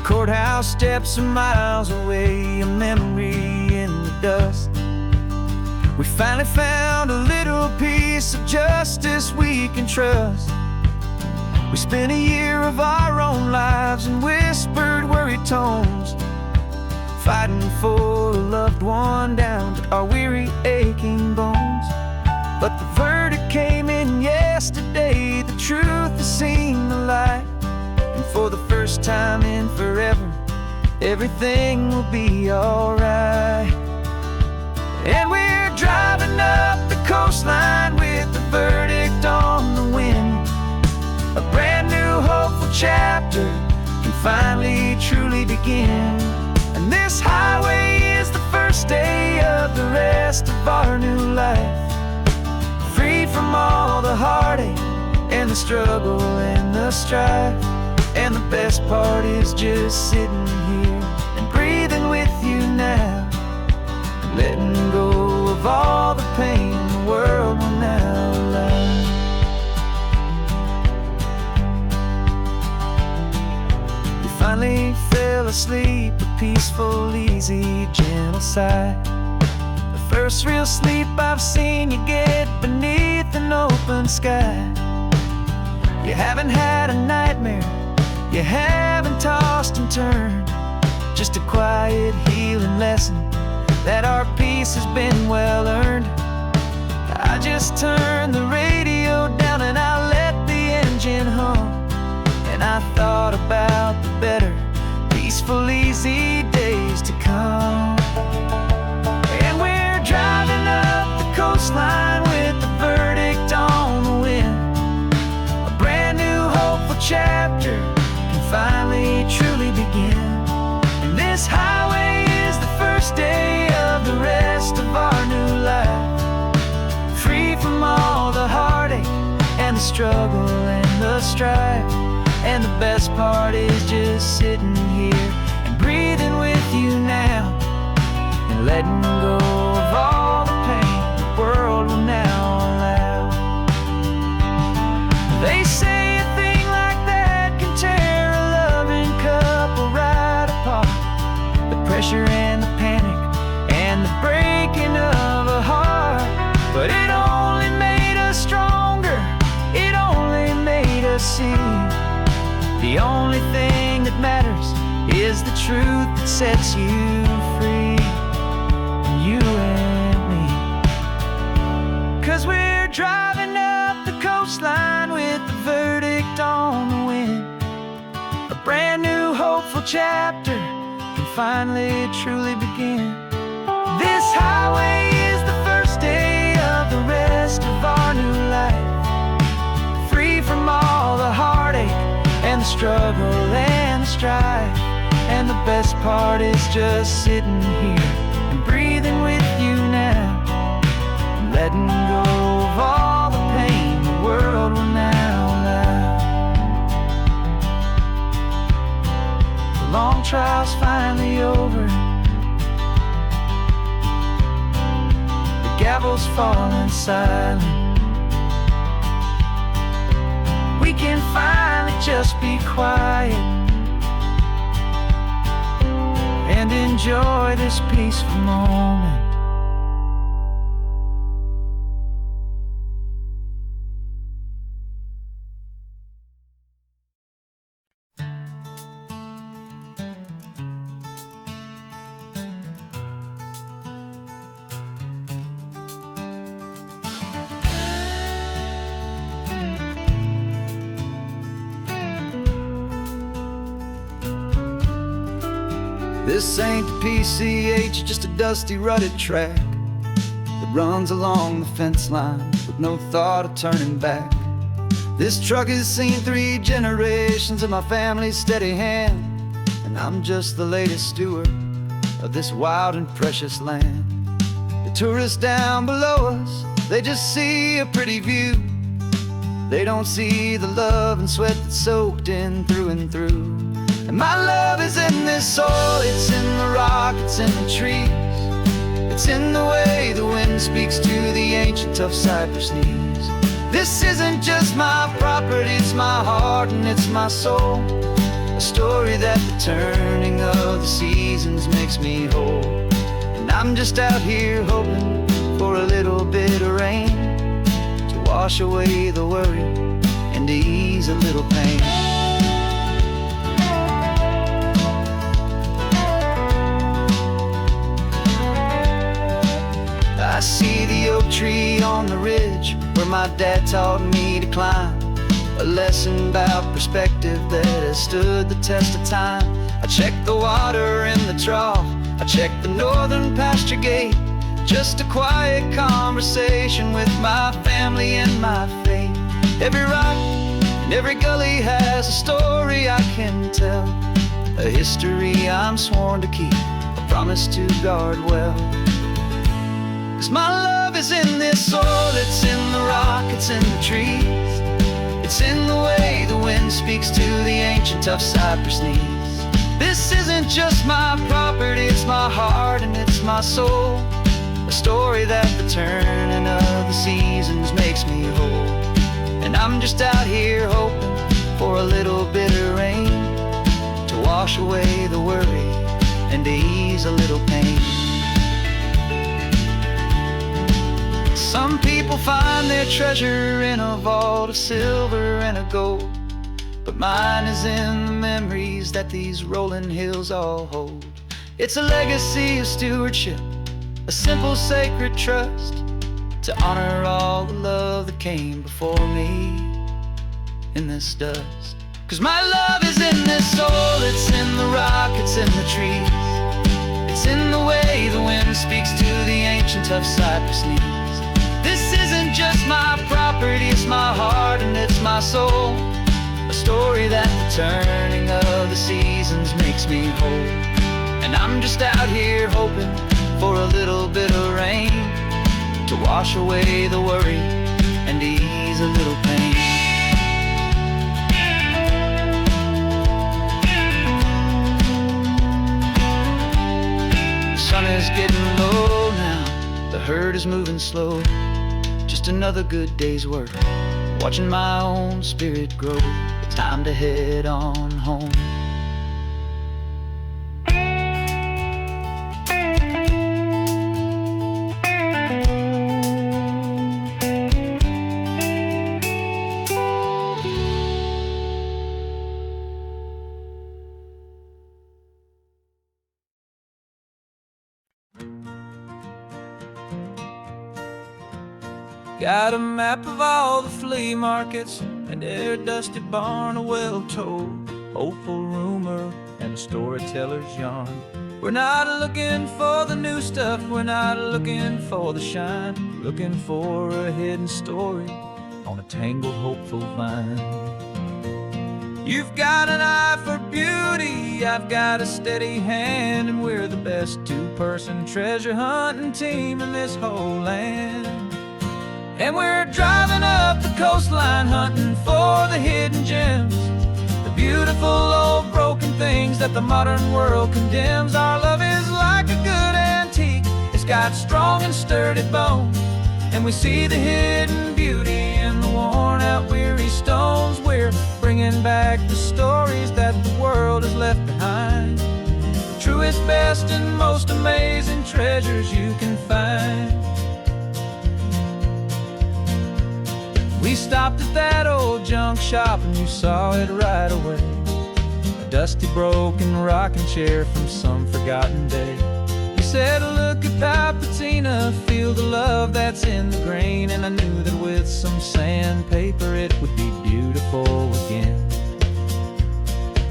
Courthouse steps are miles away, a memory in the dust. We finally found a little piece of justice we can trust. We spent a year of our own lives in whispered, worried tones, fighting for a loved one down to our weary, aching bones. But the verdict came in yesterday, the truth has seen the light. And for the first time in forever, everything will be alright. And we're driving up the coastline with the verdict on the wind. A brand new hopeful chapter can finally truly begin. And this highway is the first day of the rest of our new life, free from all the heartache and the struggle and the strife. And the best part is just sitting here and breathing with you now, letting go of all the pain the world will now allow. We finally fell asleep, a peaceful, easy, gentle sigh. The first real sleep I've seen you get beneath an open sky. You haven't had a nightmare, you haven't tossed and turned, just a quiet healing lesson that our peace has been well earned. I just turned the radio down and I let the engine hum, and I thought about the better, peaceful, easy days to come. And we're driving up the coastline with the verdict on the wind. A brand new hopeful chapter can finally truly begin. And this highway is the first day of the rest of our new life, free from all the heartache and the struggle and the strife. And the best part is just sitting here and breathing with you now, and letting go of all the pain the world will now allow. They say a thing like that can tear a loving couple right apart. The pressure and the panic and the breaking of a heart. But it only made us stronger, it only made us see the only thing that matters is the truth that sets you free, you and me. 'Cause we're driving up the coastline with the verdict on the wind. A brand new hopeful chapter can finally truly begin. This highway is the first day of the rest of our new life, free from all the heartache and the struggle and the strife. And the best part is just sitting here and breathing with you now, and letting go of all the pain the world will now allow. The long trial's finally over, the gavel's falling silent. We can finally just be quiet and enjoy this peaceful moment. This ain't the PCH, just a dusty, rutted track that runs along the fence line with no thought of turning back. This truck has seen 3 generations of my family's steady hand, and I'm just the latest steward of this wild and precious land. The tourists down below us, they just see a pretty view. They don't see the love and sweat that's soaked in through and through. And my love is in this soil, it's in the rock, it's in the trees. It's in the way the wind speaks to the ancient tough cypress knees. This isn't just my property, it's my heart and it's my soul. A story that the turning of the seasons makes me whole. And I'm just out here hoping for a little bit of rain to wash away the worry and to ease a little pain. I see the oak tree on the ridge where my dad taught me to climb, a lesson about perspective that has stood the test of time. I check the water in the trough, I check the northern pasture gate, just a quiet conversation with my family and my faith. Every rock and every gully has a story I can tell, a history I'm sworn to keep, a promise to guard well. 'Cause my love is in this soil, it's in the rock, it's in the trees, it's in the way the wind speaks to the ancient tough cypress knees. This isn't just my property, it's my heart and it's my soul, a story that the turning of the seasons makes me whole. And I'm just out here hoping for a little bit of rain to wash away the worry and to ease a little pain. Some people find their treasure in a vault of silver and of gold, but mine is in the memories that these rolling hills all hold. It's a legacy of stewardship, a simple sacred trust, to honor all the love that came before me in this dust. 'Cause my love is in this soul, it's in the rock, it's in the trees, it's in the way the wind speaks to the ancient tough cypress knees. This isn't just my property, it's my heart and it's my soul, a story that the turning of the seasons makes me whole. And I'm just out here hoping for a little bit of rain to wash away the worry and ease a little pain. The sun is getting low now, the herd is moving slow, just another good day's work, watching my own spirit grow. Time to head on home. Got a map of all the flea markets and their dusty barn, a well-told, hopeful rumor, and a storyteller's yarn. We're not looking for the new stuff, we're not looking for the shine, looking for a hidden story on a tangled, hopeful vine. You've got an eye for beauty, I've got a steady hand, and we're the best two-person treasure hunting team in this whole land. And we're driving up the coastline hunting for the hidden gems, the beautiful old broken things that the modern world condemns. Our love is like a good antique, it's got strong and sturdy bones, and we see the hidden beauty in the worn out weary stones. We're bringing back the stories that the world has left behind, the truest, best, and most amazing treasures you can find. We stopped at that old junk shop and you saw it right away, a dusty broken rocking chair from some forgotten day. You said, look at that patina, feel the love that's in the grain, and I knew that with some sandpaper it would be beautiful again.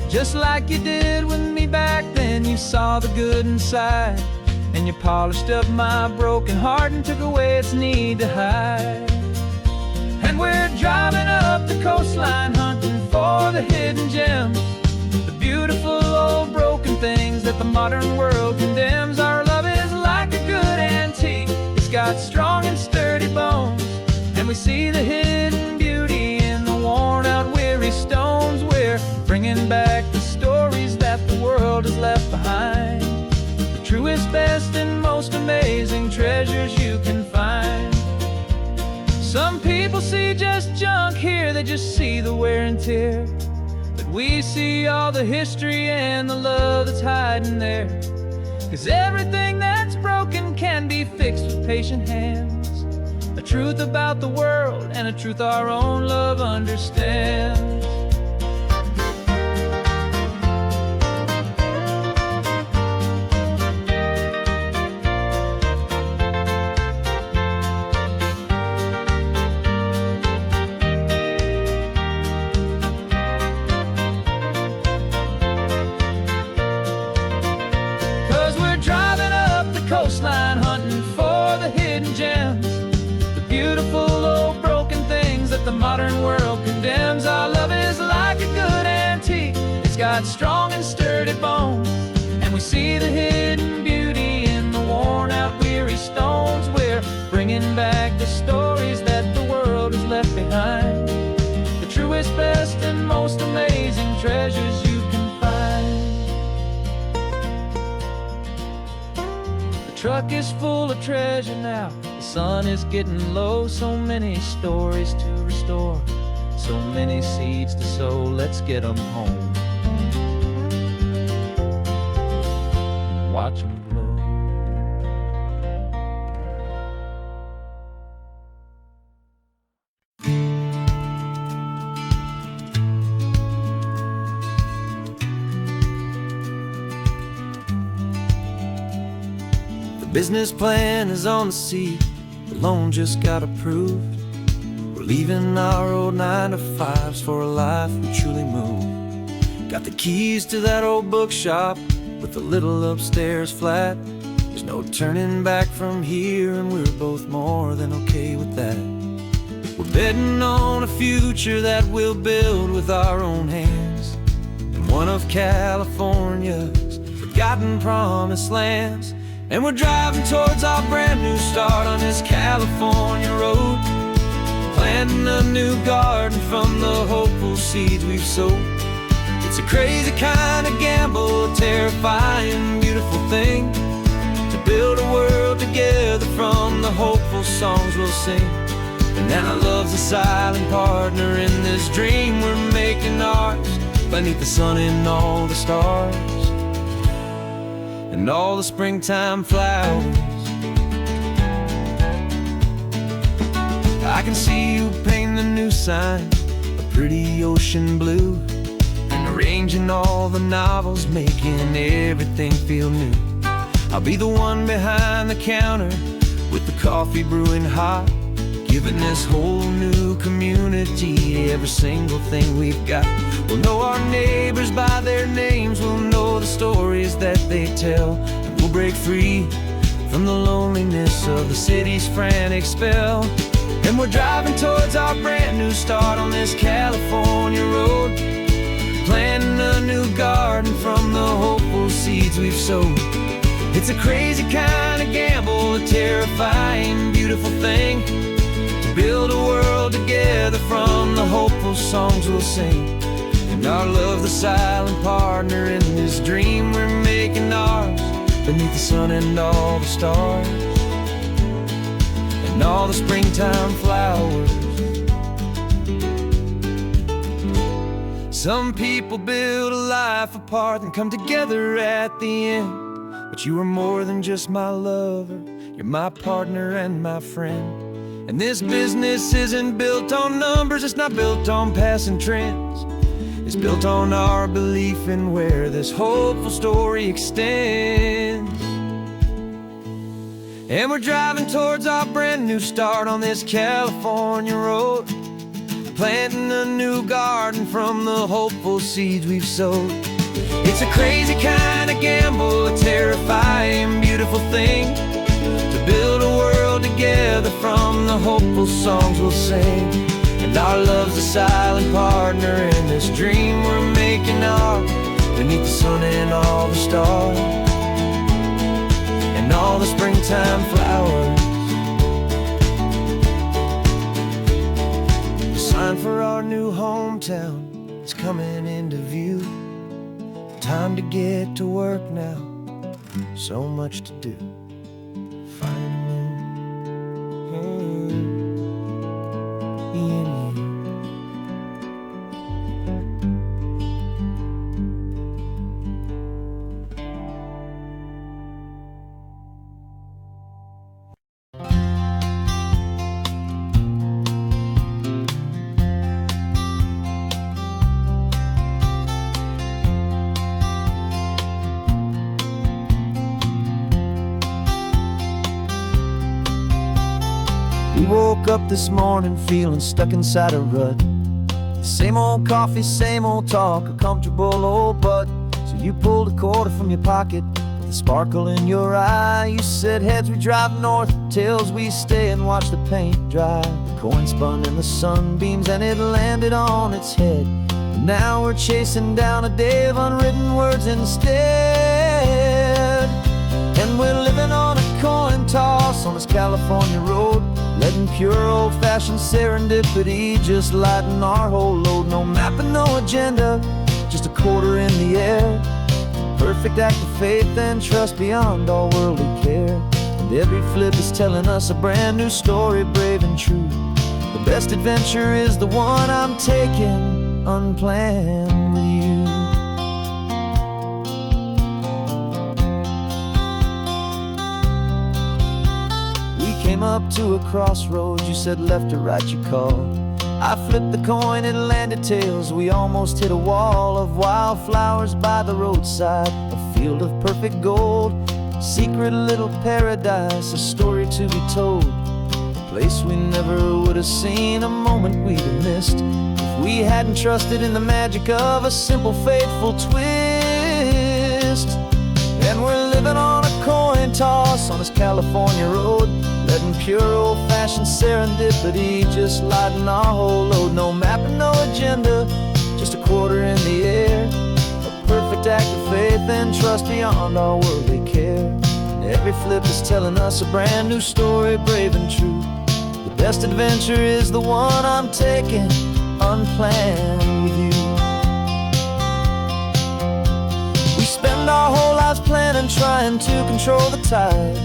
Just like you did with me back then, you saw the good inside, and you polished up my broken heart and took away its need to hide. And we're driving up the coastline hunting for the hidden gems, the beautiful old broken things that the modern world condemns. Our love is like a good antique, it's got strong and sturdy bones, and we see the hidden beauty in the worn out weary stones. We're bringing back the stories that the world has left behind, the truest, best, and most amazing treasures you can find. Some people see just junk here, they just see the wear and tear, but we see all the history and the love that's hiding there. 'Cause everything that's broken can be fixed with patient hands. A truth about the world and a truth our own love understands. 'Cause we're driving up the coastline hunting for the hidden gems, the beautiful old broken things that the modern world condemns. Our love is like a good antique, it's got strong and sturdy bones, and we see the hidden beauty in the worn out weary stones. We're bringing back the stories that the world has left behind, the truest, best, and most amazing treasures you can find. The truck is full of treasure now, the sun is getting low. So many stories to restore, so many seeds to sow. Let's get them home, watch them blow. The business plan is on the seat, the loan just got approved. We're leaving our old 9-to-5s for a life we truly move. Got the keys to that old bookshop with the little upstairs flat. There's no turning back from here, and we're both more than okay with that. We're betting on a future that we'll build with our own hands, in one of California's forgotten promised lands. And we're driving towards our brand new start on this California road, planting a new garden from the hopeful seeds we've sowed. It's a crazy kind of gamble, a terrifying, beautiful thing, to build a world together from the hopeful songs we'll sing. And now love's a silent partner in this dream we're making ours, beneath the sun and all the stars and all the springtime flowers. I can see you painting a new sign, a pretty ocean blue, and arranging all the novels, making everything feel new. I'll be the one behind the counter with the coffee brewing hot, giving this whole new community every single thing we've got. We'll know our neighbors by their names, we'll know the stories that they tell, and we'll break free from the loneliness of the city's frantic spell. And we're driving towards our brand new start on this California road, planting a new garden from the hopeful seeds we've sowed. It's a crazy kind of gamble, a terrifying, beautiful thing, to build a world together from the hopeful songs we'll sing. And our love, the silent partner in this dream we're making ours, beneath the sun and all the stars and all the springtime flowers. Some people build a life apart and come together at the end, but you are more than just my lover, you're my partner and my friend. And this business isn't built on numbers, it's not built on passing trends, it's built on our belief in where this hopeful story extends. And we're driving towards our brand new start on this California road, planting a new garden from the hopeful seeds we've sowed. It's a crazy kind of gamble, a terrifying, beautiful thing, to build a world together from the hopeful songs we'll sing. And our love's a silent partner in this dream we're making ours, beneath the sun and all the stars and all the springtime flowers. The sign for our new hometown is coming into view. Time to get to work now, so much to do. We woke up this morning feeling stuck inside a rut. Same old coffee, same old talk, a comfortable old butt. So you pulled a quarter from your pocket with a sparkle in your eye. You said, heads we drive north, tails we stay and watch the paint dry. The coin spun in the sunbeams and it landed on its head. And now we're chasing down a day of unwritten words instead. And we're living on a coin toss on this California road, letting pure old-fashioned serendipity just lighten our whole load. No map and no agenda, just a quarter in the air. Perfect act of faith and trust beyond all worldly care. And every flip is telling us a brand new story, brave and true. The best adventure is the one I'm taking, unplanned with you. Came up to a crossroads, you said left or right, you called. I flipped the coin, it landed tails. We almost hit a wall of wildflowers by the roadside, a field of perfect gold, secret little paradise, a story to be told, a place we never would have seen, a moment we'd have missed if we hadn't trusted in the magic of a simple, faithful twist. And we're living on a coin toss on this California road, letting pure old-fashioned serendipity just lighten our whole load. No map and no agenda, just a quarter in the air. A perfect act of faith and trust beyond all worldly care. And every flip is telling us a brand new story, brave and true. The best adventure is the one I'm taking, unplanned with you. We spend our whole lives planning, trying to control the tide,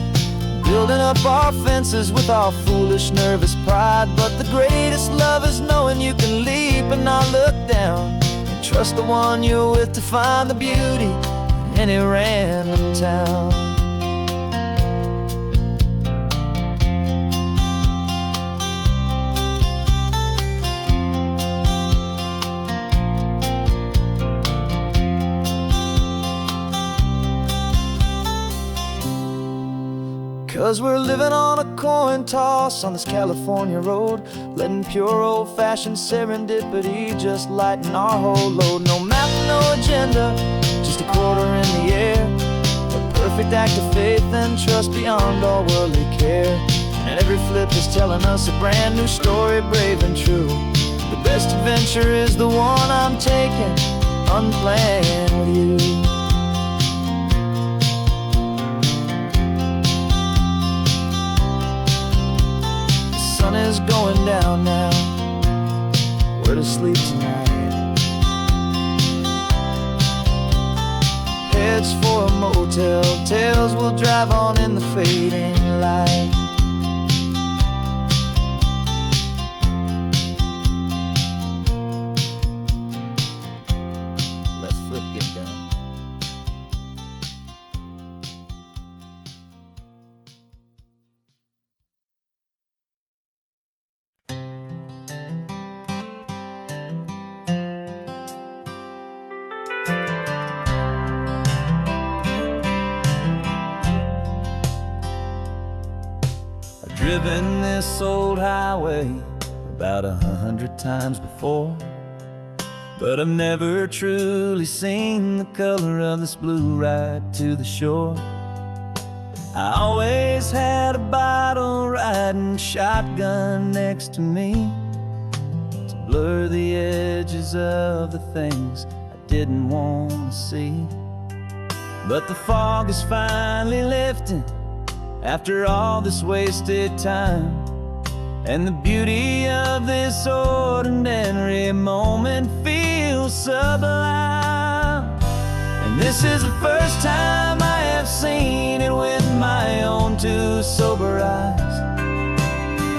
building up our fences with our foolish, nervous pride. But the greatest love is knowing you can leap and not look down, and trust the one you're with to find the beauty in any random town. 'Cause we're living on a coin toss on this California road, letting pure old-fashioned serendipity just lighten our whole load. No map, no agenda, just a quarter in the air. A perfect act of faith and trust beyond all worldly care. And every flip is telling us a brand new story, brave and true. The best adventure is the one I'm taking, unplanned with you. The sun is going down now, we're to sleep tonight. Heads for a motel, tails will drive on in the fading light. Let's flip get done. Driven this old highway about 100 times before, but I've never truly seen the color of this blue right to the shore. I always had a bottle riding shotgun next to me to blur the edges of the things I didn't want to see. But the fog is finally lifting after all this wasted time, and the beauty of this ordinary moment feels sublime. And this is the first time I have seen it with my own two sober eyes,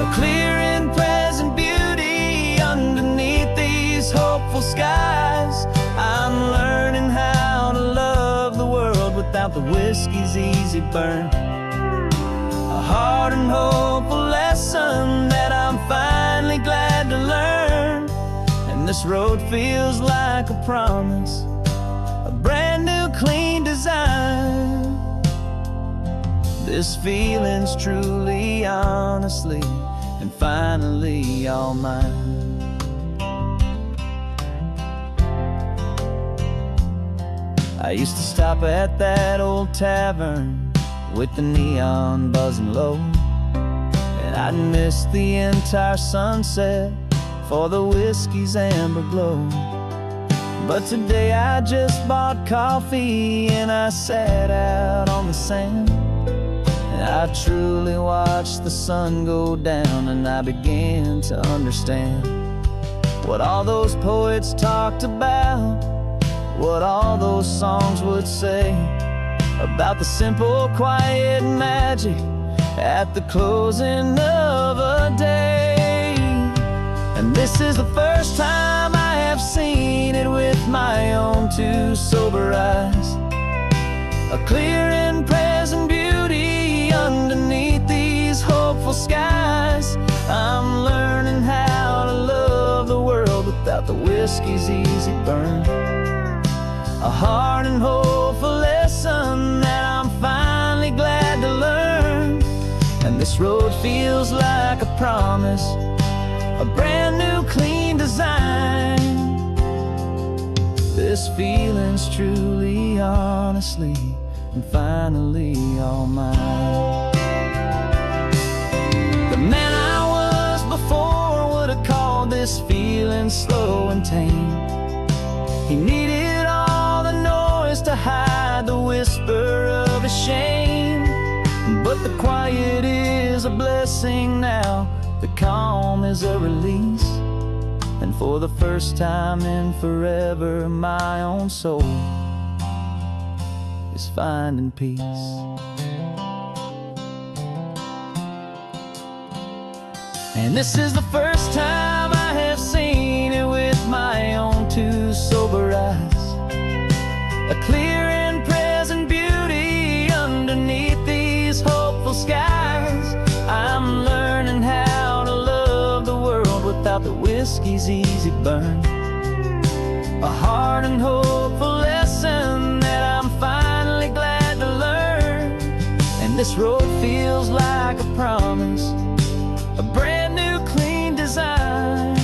a clear and present beauty underneath these hopeful skies. I'm learning how to love the world without the whiskey's easy burn, a hard and hopeful lesson that I'm finally glad to learn. And this road feels like a promise, a brand new clean design. This feeling's truly, honestly and finally all mine. I used to stop at that old tavern with the neon buzzing low, and I'd miss the entire sunset for the whiskey's amber glow. But today I just bought coffee and I sat out on the sand, and I truly watched the sun go down, and I began to understand what all those poets talked about, what all those songs would say about the simple, quiet magic at the closing of a day. And this is the first time I have seen it with my own two sober eyes, a clear and present beauty underneath these hopeful skies. I'm learning how to love the world without the whiskey's easy burn, a hard and hopeful lesson that I'm finally glad to learn. And this road feels like a promise, a brand new clean design. This feeling's truly, honestly, and finally all mine. The man I was before would have called this feeling slow and tame. He needed all the noise to hide the whisper of his shame. But the quiet is a blessing now, the calm is a release, and for the first time in forever my own soul is finding peace. And this is the first time I have seen it with my own two sober eyes, a clear and present beauty underneath these hopeful skies. I'm learning how to love the world without the whiskey's easy burn, a hard and hopeful lesson that I'm finally glad to learn. And this road feels like a promise, a brand new clean design.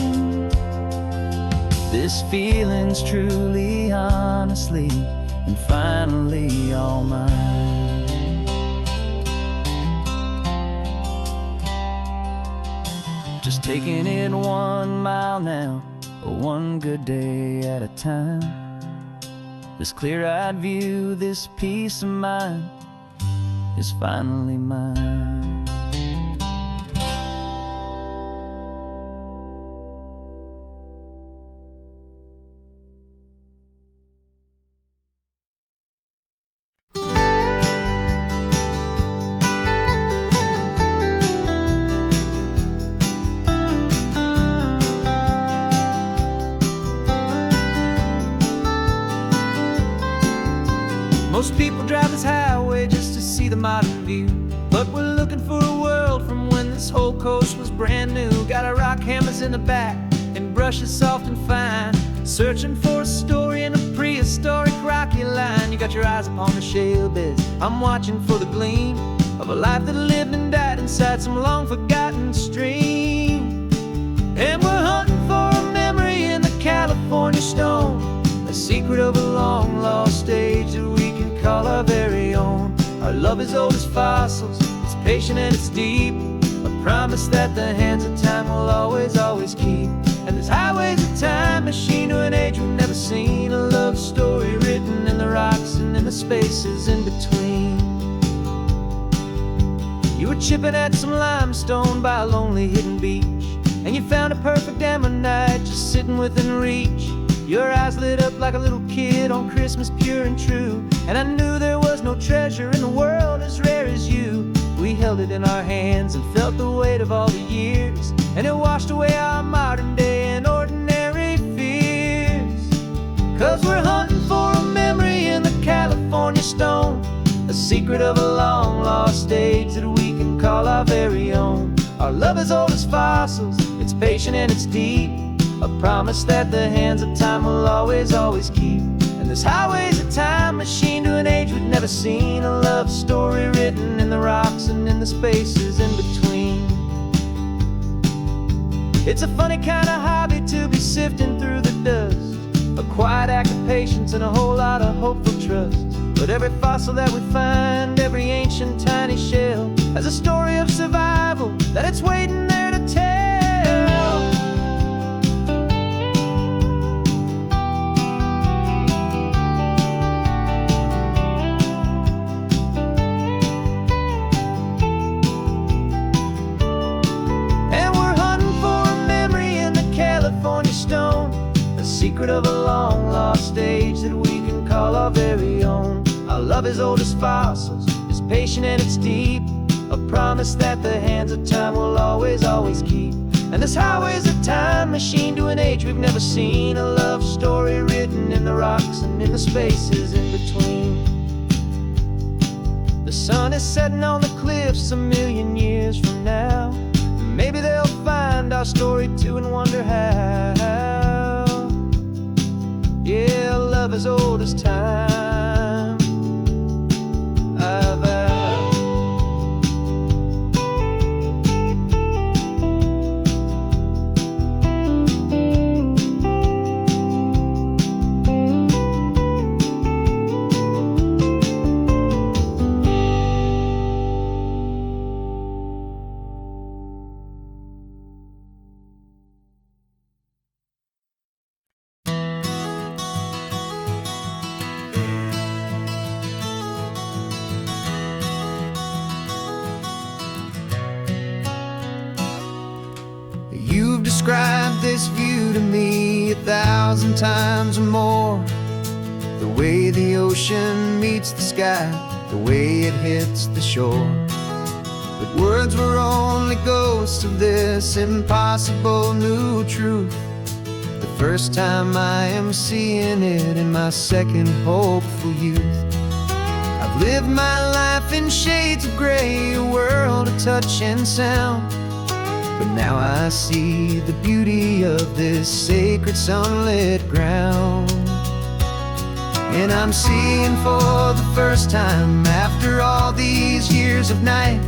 This feeling's truly, honestly, and finally all mine. Just taking it 1 mile now, one good day at a time. This clear-eyed view, this peace of mind is finally mine. Most people drive this highway just to see the modern view, but we're looking for a world from when this whole coast was brand new. Got our rock hammers in the back and brushes soft and fine, searching for a story in a prehistoric rocky line. You got your eyes upon the shale beds, I'm watching for the gleam of a life that lived and died inside some long forgotten stream. And we're hunting for a memory in the California stone, a secret of a long lost age that we can call our very own. Our love is old as fossils, it's patient and it's deep, a promise that the hands of time will always, always keep. And this highway's a time machine to an age we've never seen, a love story written in the rocks and in the spaces in between. You were chipping at some limestone by a lonely hidden beach, and you found a perfect ammonite just sitting within reach. Your eyes lit up like a little kid on Christmas, pure and true, and I knew there was no treasure in the world as rare as you. We held it in our hands and felt the weight of all the years, and it washed away our modern day and ordinary fears. 'Cause we're hunting for a memory in the California stone, a secret of a long lost age that we can call our very own. Our love is old as fossils, it's patient and it's deep, a promise that the hands of time will always, always keep. And this highway's a time machine to an age we've never seen, a love story written in the rocks and in the spaces in between. It's a funny kind of hobby to be sifting through the dust, a quiet act of patience and a whole lot of hopeful trust. But every fossil that we find, every ancient tiny shell, has a story of survival that it's waiting there to tell. And we're hunting for a memory in the California stone, the secret of a long lost age that we can call our very own. Our love is old as fossils, it's patient and it's deep, a promise that the hands of time will always, always keep. And this highway's a time machine to an age we've never seen, a love story written in the rocks and in the spaces in between. The sun is setting on the cliffs a million years from now. Maybe they'll find our story too and wonder how. Yeah, love is old as time, I vow. You've described this view to me 1,000 times or more, the way the ocean meets the sky, the way it hits the shore. But words were only ghosts of this impossible new truth. The first time I am seeing it in my second hopeful youth. I've lived my life in shades of gray, a world of touch and sound. But now I see the beauty of this sacred sunlit ground. And I'm seeing for the first time, after all these years of night,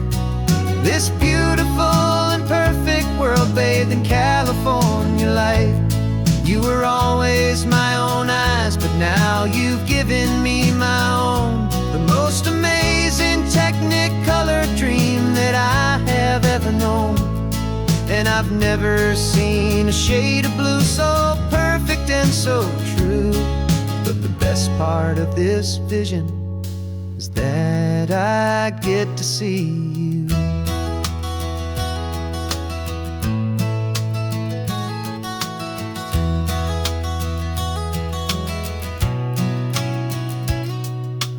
this beautiful and perfect world bathed in California light. You were always my own eyes, but now you've given me my own, the most amazing technicolor dream that I have ever known. And I've never seen a shade of blue so perfect and so true. But the best part of this vision is that I get to see you.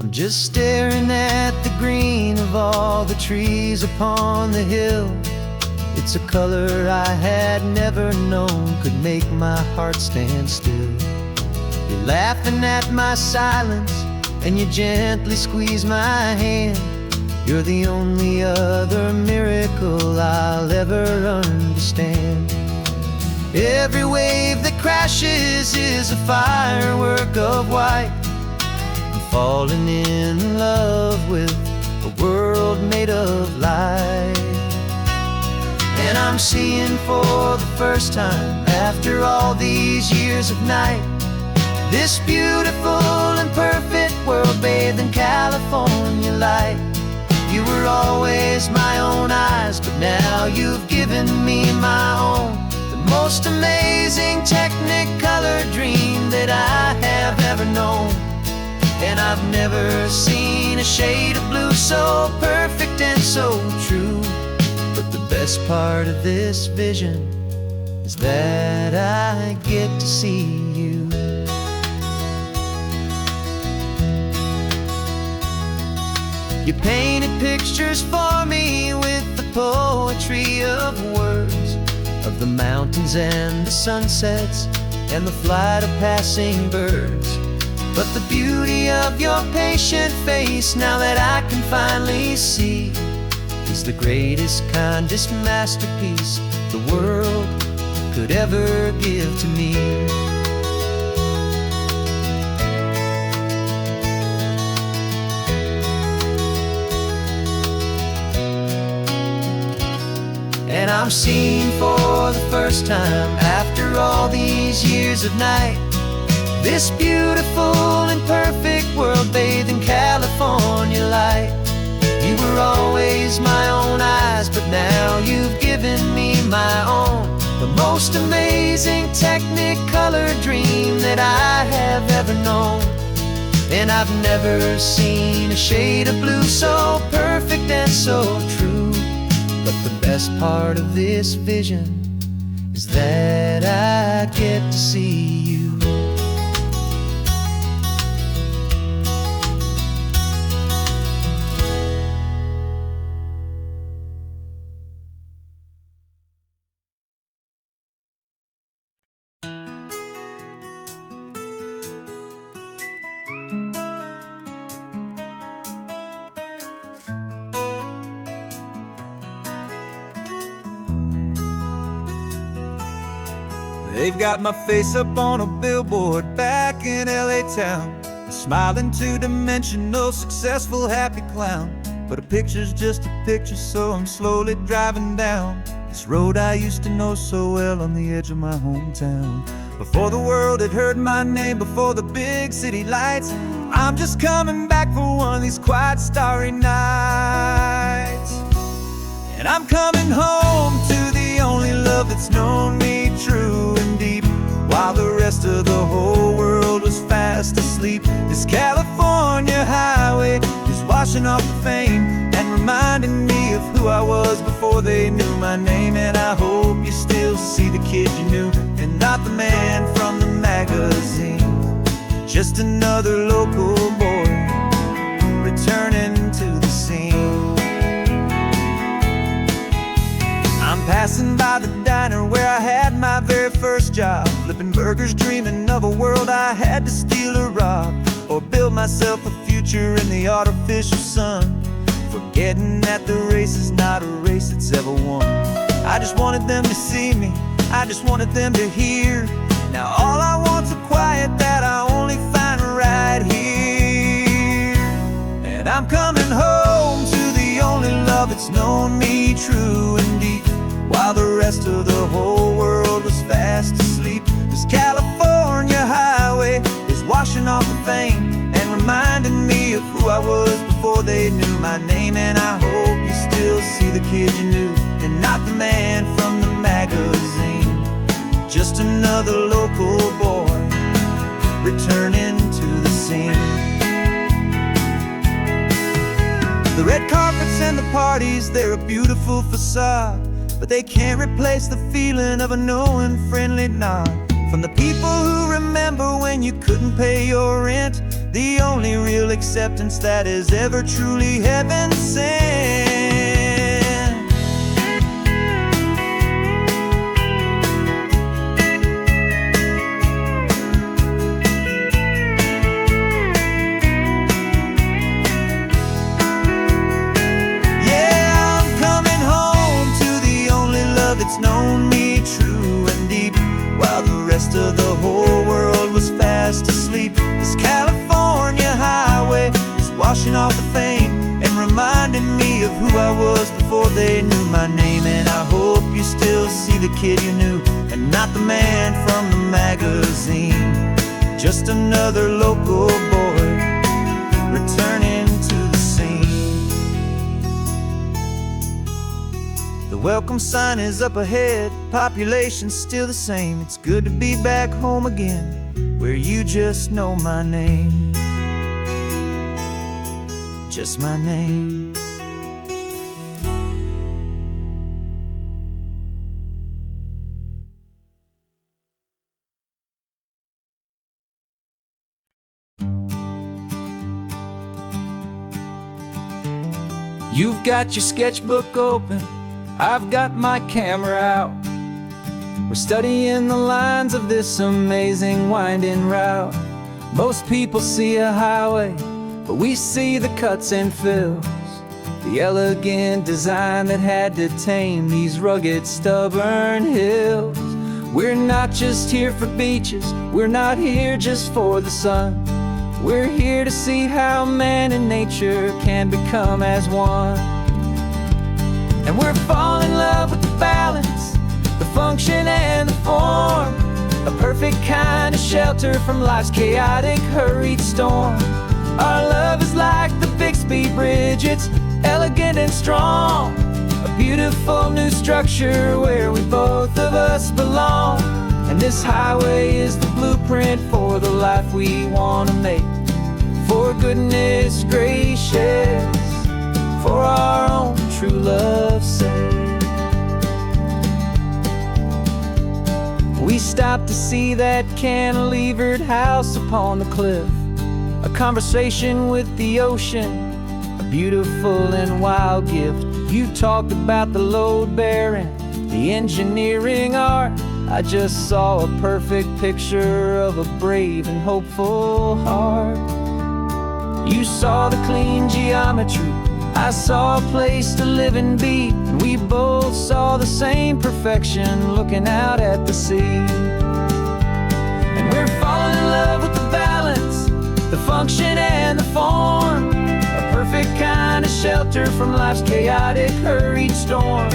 I'm just staring at the green of all the trees upon the hill. It's a color I had never known could make my heart stand still. You're laughing at my silence and you gently squeeze my hand. You're the only other miracle I'll ever understand. Every wave that crashes is a firework of white. I'm falling in love with a world made of light. And I'm seeing for the first time, after all these years of night, this beautiful and perfect world bathed in California light. You were always my own eyes, but now you've given me my own, the most amazing technicolor dream that I have ever known. And I've never seen a shade of blue so perfect and so true. But the best part of this vision is that I get to see you. You painted pictures for me with the poetry of words, of the mountains and the sunsets and the flight of passing birds. But the beauty of your patient face, now that I can finally see, is the greatest, kindest masterpiece the world could ever give to me. And And I'm seeing for the first time, after all these years of night, this beautiful and perfect world bathed in California light. You were always my own eyes, but now you've given me my own, the most amazing technicolor dream that I have ever known. And I've never seen a shade of blue so perfect and so true. But the best part of this vision is that I get to see you. They've got my face up on a billboard back in LA town, a smiling two-dimensional, successful, happy clown. But a picture's just a picture, so I'm slowly driving down this road I used to know so well on the edge of my hometown. Before the world had heard my name, before the big city lights, I'm just coming back for one of these quiet, starry nights. And I'm coming home to the only love that's known me true and deep, while the rest of the whole world was fast asleep. This California highway is washing off the fame and reminding me of who I was before they knew my name. And I hope you still see the kid you knew, and not the man from the magazine. Just another local boy returning to the scene. I'm passing by the diner where I had my very first job, flipping burgers, dreaming of a world I had to steal or rob, or build myself a future in the artificial sun, forgetting that the race is not a race that's ever won. I just wanted them to see me, I just wanted them to hear. Now all I want's a quiet that I only find right here. And I'm coming home to the only love that's known me true and deep, while the rest of the whole world was fast asleep. This California highway is washing off the fame and reminding me of who I was before they knew my name. And I hope you still see the kid you knew, and not the man from the magazine. Just another local boy returning to the scene. The red carpets and the parties, they're a beautiful facade, but they can't replace the feeling of a knowing, friendly nod from the people who remember when you couldn't pay your rent, the only real acceptance that is ever truly heaven sent. It's known me true and deep, while the rest of the whole world was fast asleep. This California highway is washing off the fame and reminding me of who I was before they knew my name. And I hope you still see the kid you knew, and not the man from the magazine. Just another local boy returning to the scene. The welcome sign is up ahead, population's still the same. It's good to be back home again, where you just know my name. Just my name. You've got your sketchbook open, I've got my camera out. We're studying the lines of this amazing winding route. Most people see a highway, but we see the cuts and fills, the elegant design that had to tame these rugged, stubborn hills. We're not just here for beaches, we're not here just for the sun. We're here to see how man and nature can become as one. And we're falling in love with the valley function and the form, a perfect kind of shelter from life's chaotic, hurried storm. Our love is like the Bixby Bridge, it's elegant and strong, a beautiful new structure where we both of us belong. And this highway is the blueprint for the life we want to make. For goodness gracious, for our own true love's sake. We stopped to see that cantilevered house upon the cliff, a conversation with the ocean, a beautiful and wild gift. You talked about the load bearing, the engineering art. I just saw a perfect picture of a brave and hopeful heart. You saw the clean geometry, I saw a place to live and be, and we both saw the same perfection looking out at the sea. And we're falling in love with the balance, the function and the form, a perfect kind of shelter from life's chaotic, hurried storm.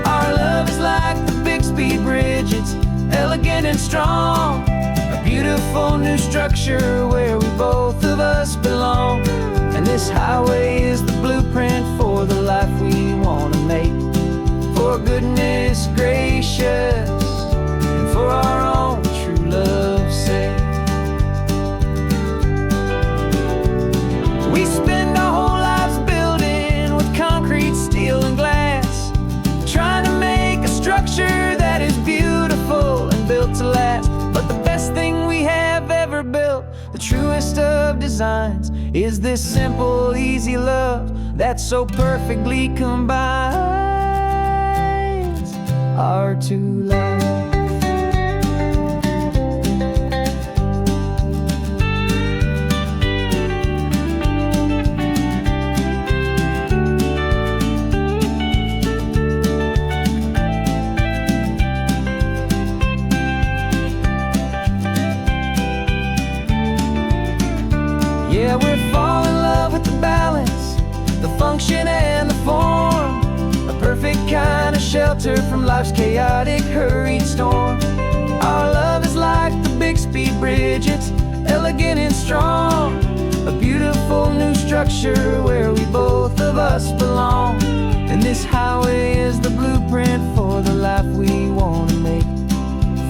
Our love is like the Bixby Bridge, it's elegant and strong, a beautiful new structure where we both of us belong. And this highway is the blueprint for the life we want to make. For goodness gracious, and for our own true love's sake. We spend our whole lives building with concrete, steel, and glass, trying to make a structure that is beautiful and built to last. But the best thing we have ever built, the truest of designs, is this simple, easy love that so perfectly combines our two lives. Yeah, we're falling in love with the balance, the function and the form, a perfect kind of shelter from life's chaotic, hurried storm. Our love is like the Bixby Bridge, it's elegant and strong, a beautiful new structure where we both of us belong. And this highway is the blueprint for the life we want to make.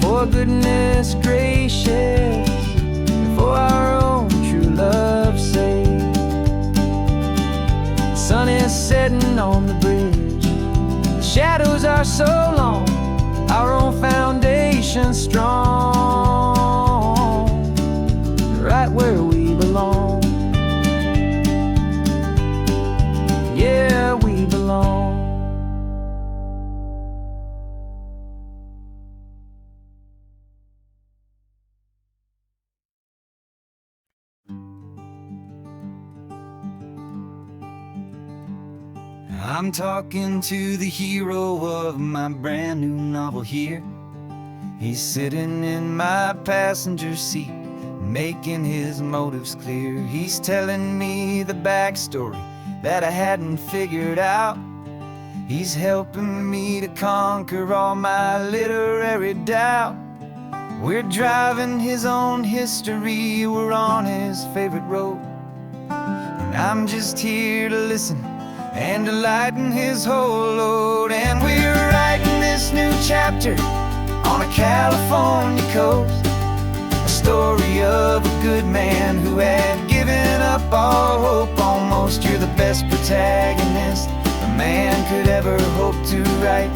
For goodness gracious, and for our own true love's sake. The sun is setting on the bridge, the shadows are so long, our own foundation strong, right where we belong. Yeah, we belong. I'm talking to the hero of my brand new novel here. He's sitting in my passenger seat, making his motives clear. He's telling me the backstory that I hadn't figured out. He's helping me to conquer all my literary doubt. We're driving his own history, we're on his favorite road, and I'm just here to listen and to lighten his whole load. And we're writing this new chapter on a California coast, a story of a good man who had given up all hope almost. You're the best protagonist a man could ever hope to write.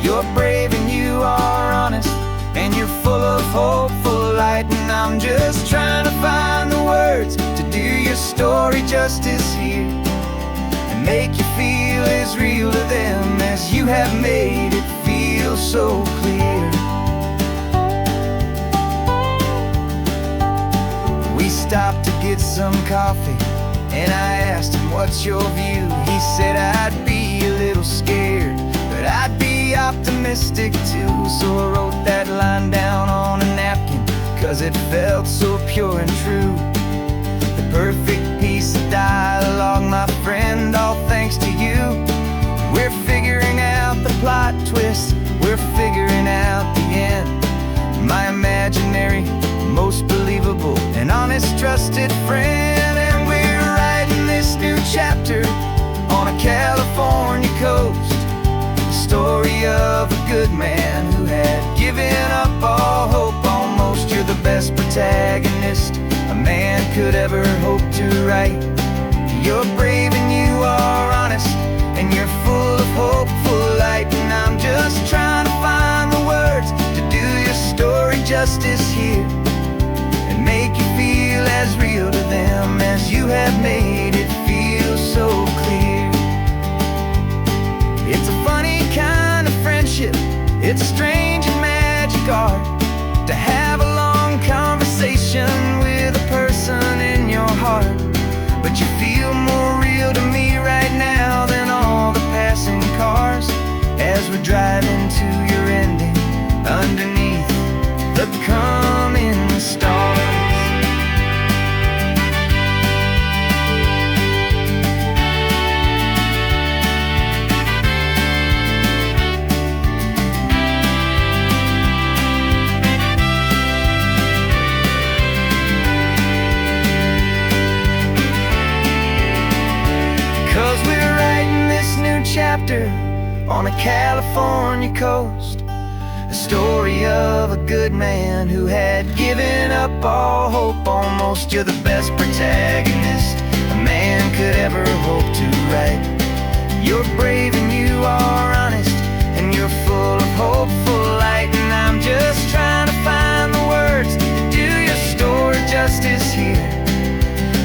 You're brave and you are honest, and you're full of hopeful light. And I'm just trying to find the words to do your story justice here, make you feel as real to them as you have made it feel so clear. We stopped to get some coffee, and I asked him, what's your view? He said, I'd be a little scared, but I'd be optimistic too. So I wrote that line down on a napkin, 'cause it felt so pure and true. The perfect piece of dialogue, my friend, all thanks to you. We're figuring out the plot twist, we're figuring out the end. My imaginary, most believable and honest trusted friend. And we're writing this new chapter on a California coast, the story of a good man who had given up all hope almost. You're the best protagonist a man could ever hope to write. You're brave and you are honest, and you're full of hopeful light. And I'm just trying to find the words to do your story justice here, and make you feel as real to them as you have made it feel so clear. It's a funny kind of friendship, it's strange and magic art to have a long conversation with a person in your heart. But you feel more real to me right now than all the passing cars, as we're driving to your ending underneath the coming stars. 'Cause we're writing this new chapter on a California coast, a story of a good man who had given up all hope almost. You're the best protagonist a man could ever hope to write. You're brave and you are honest, and you're full of hopeful light. And I'm just trying to find the words to do your story justice here,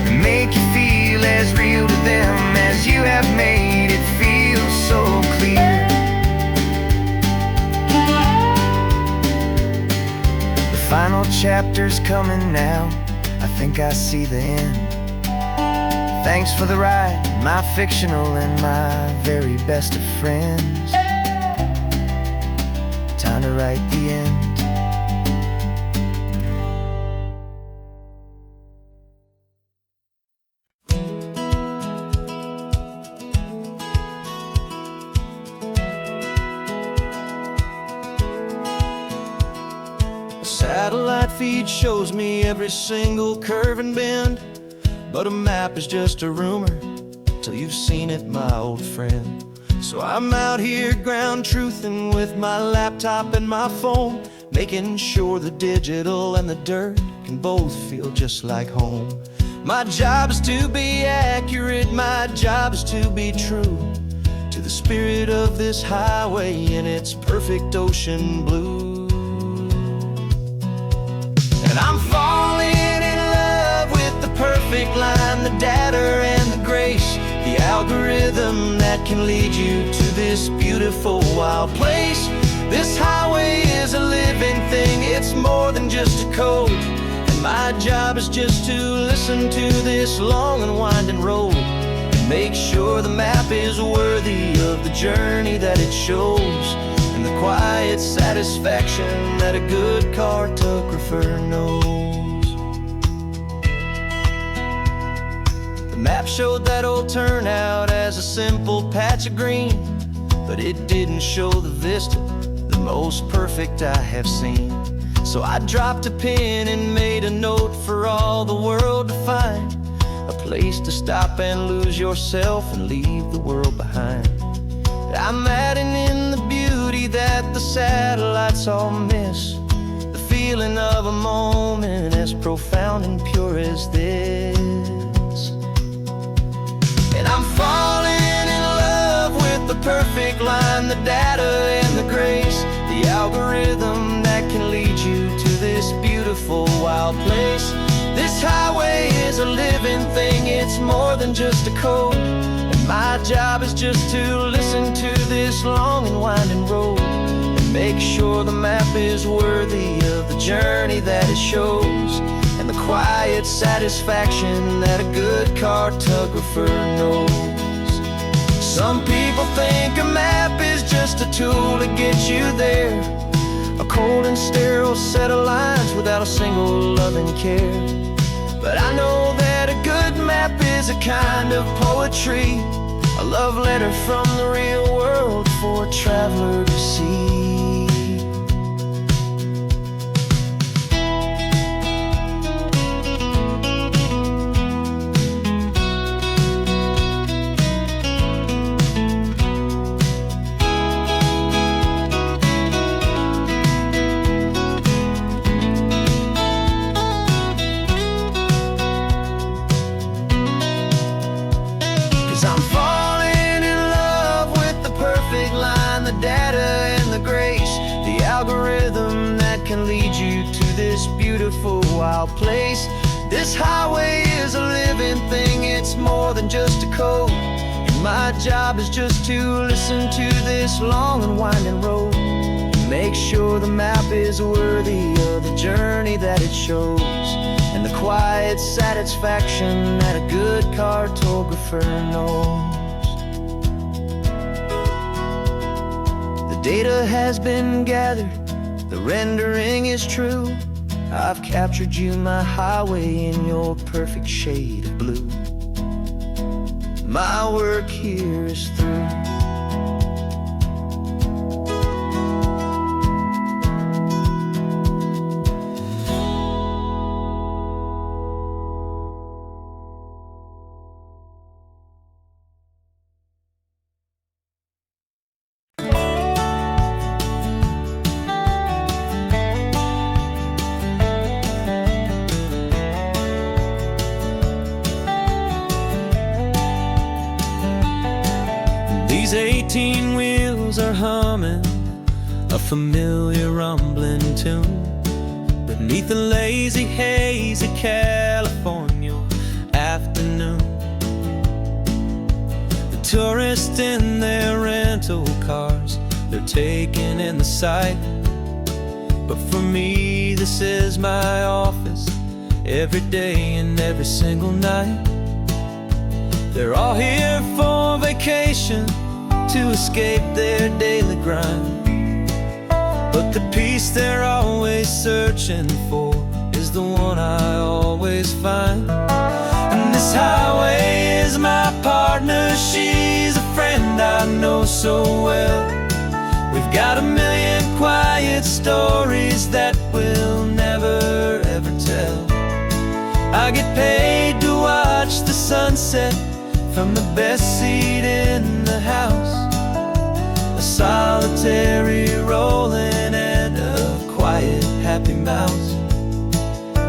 and make you feel as real to them as you have made it feel so clear. The final chapter's coming now, I think I see the end. Thanks for the ride, my fictional and my very best of friends. Time to write the end. Satellite feed shows me every single curve and bend, but a map is just a rumor till you've seen it, my old friend. So I'm out here ground truthing with my laptop and my phone, making sure the digital and the dirt can both feel just like home. My job is to be accurate, my job is to be true to the spirit of this highway in its perfect ocean blue. And I'm falling in love with the perfect line, the data and the grace, the algorithm that can lead you to this beautiful wild place. This highway is a living thing, it's more than just a code. And my job is just to listen to this long and winding road, and make sure the map is worthy of the journey that it shows, and the quiet satisfaction that a good cartographer knows. The map showed that old turnout as a simple patch of green, but it didn't show the vista, the most perfect I have seen. So I dropped a pin and made a note for all the world to find, a place to stop and lose yourself and leave the world behind. I'm adding in the beauty that the satellites all miss, the feeling of a moment as profound and pure as this. And I'm falling in love with the perfect line, the data and the grace, the algorithm that can lead you to this beautiful wild place. This highway is a living thing, it's more than just a code. My job is just to listen to this long and winding road, and make sure the map is worthy of the journey that it shows, and the quiet satisfaction that a good cartographer knows. Some people think a map is just a tool to get you there, a cold and sterile set of lines without a single loving care. But I know that a good map is a kind of poetry, a love letter from the real world for a traveler to see. the data and the grace, the algorithm that can lead you to this beautiful wild place. This highway is a living thing, it's more than just a code. And my job is just to listen to this long and winding road, and make sure the map is worthy of the journey that it shows, and the quiet satisfaction that a good cartographer knows. The data has been gathered, the rendering is true. I've captured you, my highway, in your perfect shade of blue. My work here is through. These 18 wheels are humming a familiar rumbling tune beneath the lazy haze of California afternoon. The tourists in their rental cars, they're taking in the sight. But for me, this is my office, every day and every single night. They're all here for vacation, to escape their daily grind. But the peace they're always searching for is the one I always find. And this highway is my partner, she's a friend I know so well. We've got a million quiet stories that we'll never ever tell. I get paid to watch the sunset from the best seat in the house, a solitary rolling and a quiet happy mouse.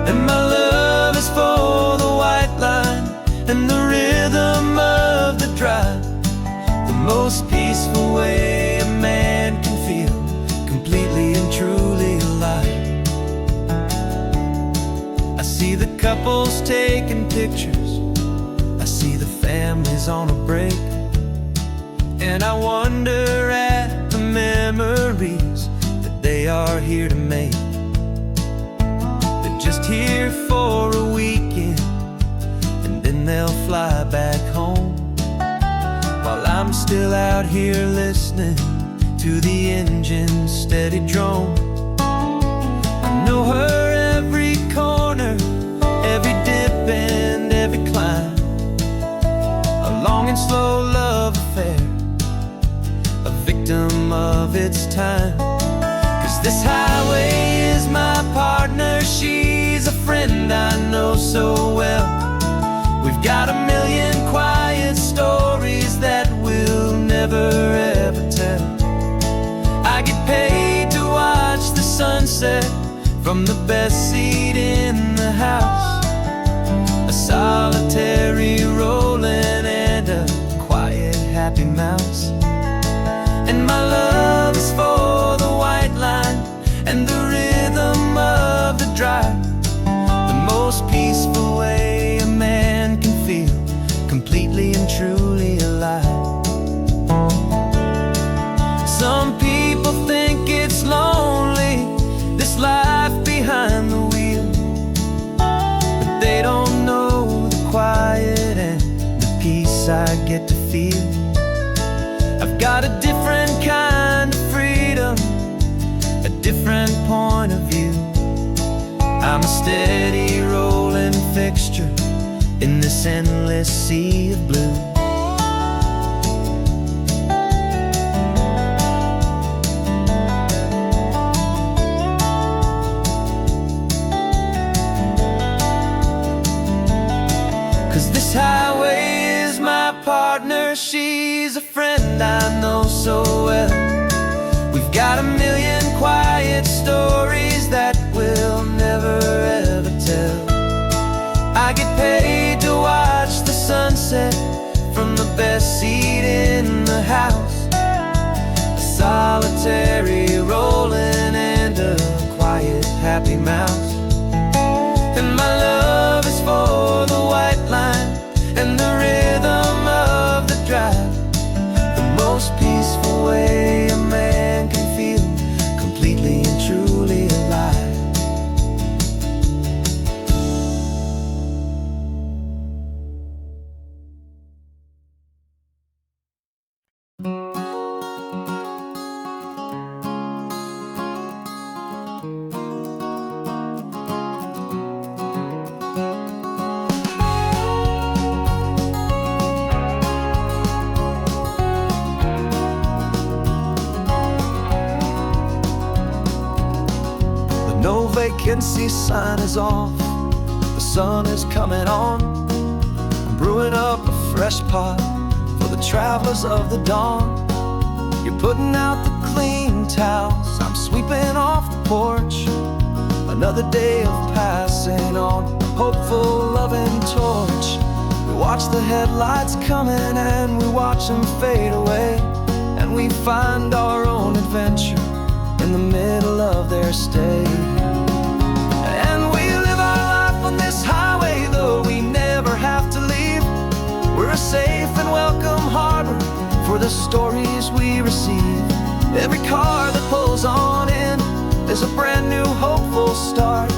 And my love is for the white line and the rhythm of the drive, the most peaceful way a man can feel completely and truly alive. I see the couples taking pictures, I see the families on a break, and I wonder at the memories that they are here to make. They're just here for a weekend, and then they'll fly back home, while I'm still out here listening to the engine's steady drone. I know her every corner, every dip and every climb, a long and slow love affair, a victim of its time. 'Cause this highway is my partner, she's a friend I know so well. We've got a million quiet stories that we'll never ever tell. I get paid to watch the sunset from the best seat in the house, a solitary rolling and a quiet happy mouse. And my love is for the white line and the rhythm of the drive, the most peaceful way a man can feel completely and truly alive. Some people think it's lonely, this life behind the wheel, but they don't know the quiet and the peace I get to feel. I've got a different kind of freedom, a different point of view. I'm a steady rolling fixture in this endless sea of blue. Highway is my partner, she's a friend I know so well. We've got a million quiet stories that we'll never ever tell. I get paid to watch the sunset from the best seat in the house, a solitary rolling and a quiet, happy mouse. And my love is for the white line and the rhythm of the drive, the most peaceful way a man can feel completely and truly alive. No vacancy sign is off, the sun is coming on. I'm brewing up a fresh pot for the travelers of the dawn. You're putting out the clean towels, I'm sweeping off the porch. Another day of passing on, a hopeful, loving torch. We watch the headlights coming and we watch them fade away, and we find our own adventure in the middle of their stay. And we live our life on this highway, though we never have to leave. We're a safe and welcome harbor for the stories we receive. Every car that pulls on in is a brand new hopeful start,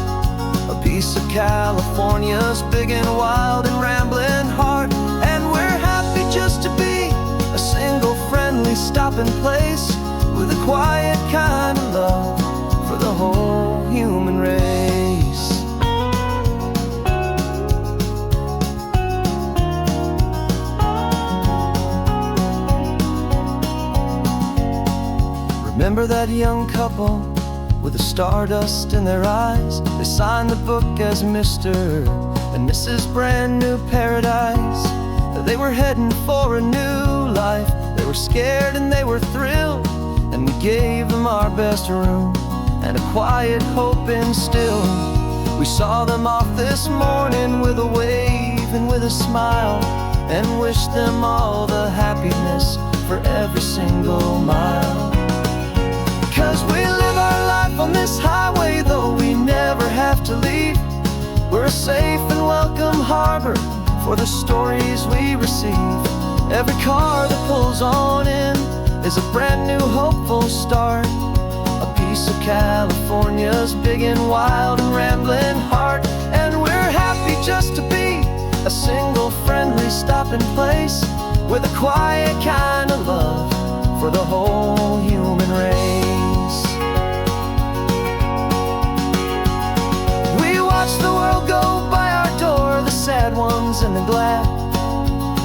a piece of California's big and wild and rambling heart. And we're happy just to be a single friendly stopping place, with a quiet kind of love for the whole human race. Remember that young couple with the stardust in their eyes? They signed the book as Mr. and Mrs. Brand New Paradise. They were heading for a new life. They were scared and they were thrilled, and we gave them our best room and a quiet hope instilled. We saw them off this morning with a wave and with a smile, and wished them all the happiness for every single mile. 'Cause we live our life on this highway, though we never have to leave. We're a safe and welcome harbor for the stories we receive. Every car that pulls on in is a brand new hopeful start, a piece of California's big and wild and rambling heart. And we're happy just to be a single friendly stopping place, with a quiet kind of love for the whole human race. We watch the world go by our door, the sad ones and the glad,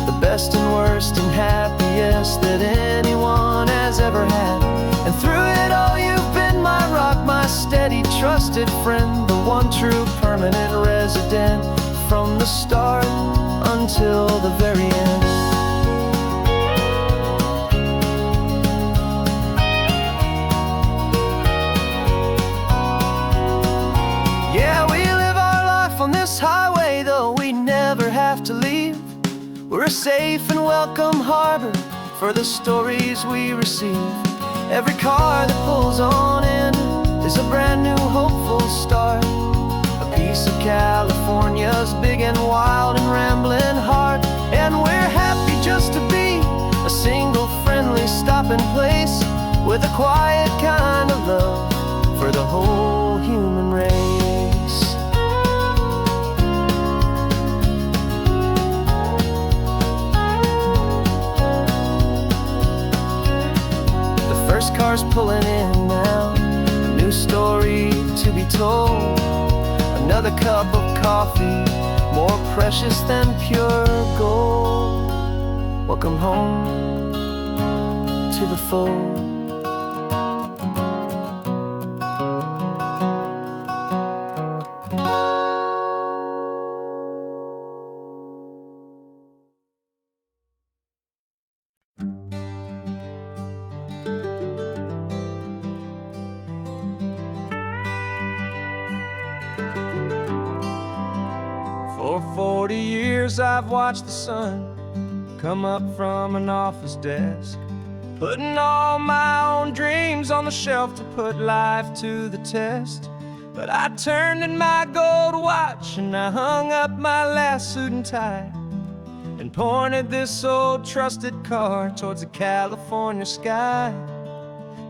the best and worst and happiest that anyone has ever had. And through it all you've been my rock, my steady trusted friend, the one true permanent resident, from the start until the very end. Yeah, we live our life on this highway, though we never have to leave. We're a safe and welcome harbor for the stories we receive. Every car that pulls on in is a brand new hopeful start, a piece of California's big and wild and rambling heart. And we're happy just to be a single friendly stopping place, with a quiet kind of love for the whole human race. First car's pulling in now, a new story to be told. Another cup of coffee, more precious than pure gold. Welcome home to the fold. For 40 years I've watched the sun come up from an office desk, putting all my own dreams on the shelf to put life to the test. But I turned in my gold watch and I hung up my last suit and tie, and pointed this old trusted car towards the California sky.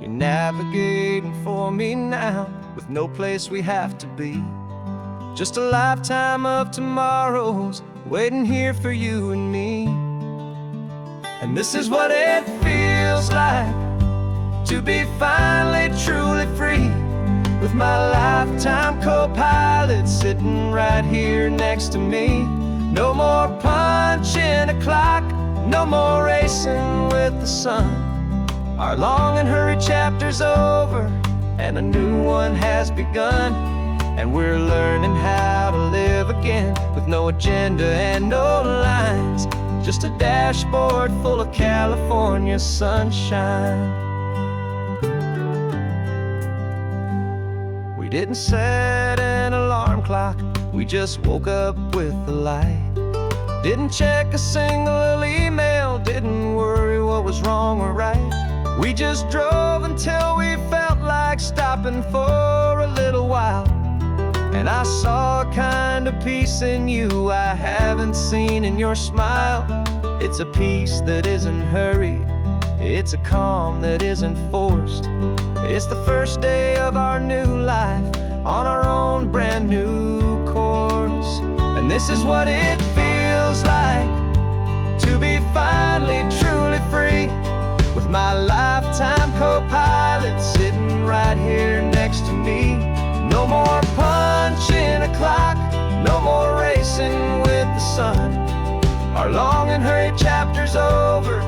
You're navigating for me now, with no place we have to be. Just a lifetime of tomorrows waiting here for you and me. And this is what it feels like to be finally truly free, with my lifetime co-pilot sitting right here next to me. No more punching a clock, no more racing with the sun. Our long and hurried chapter's over, and a new one has begun. And we're learning how to live again, with no agenda and no lines, just a dashboard full of California sunshine. We didn't set an alarm clock, we just woke up with the light. Didn't check a single email, didn't worry what was wrong or right. We just drove until we felt like stopping for a little while. And I saw a kind of peace in you I haven't seen in your smile. It's a peace that isn't hurried, it's a calm that isn't forced. It's the first day of our new life on our own brand new course. And this is what it feels like to be finally truly free, with my lifetime co-pilot sitting right here next to me. No more punching a clock, no more racing with the sun. Our long and hurried chapter's over,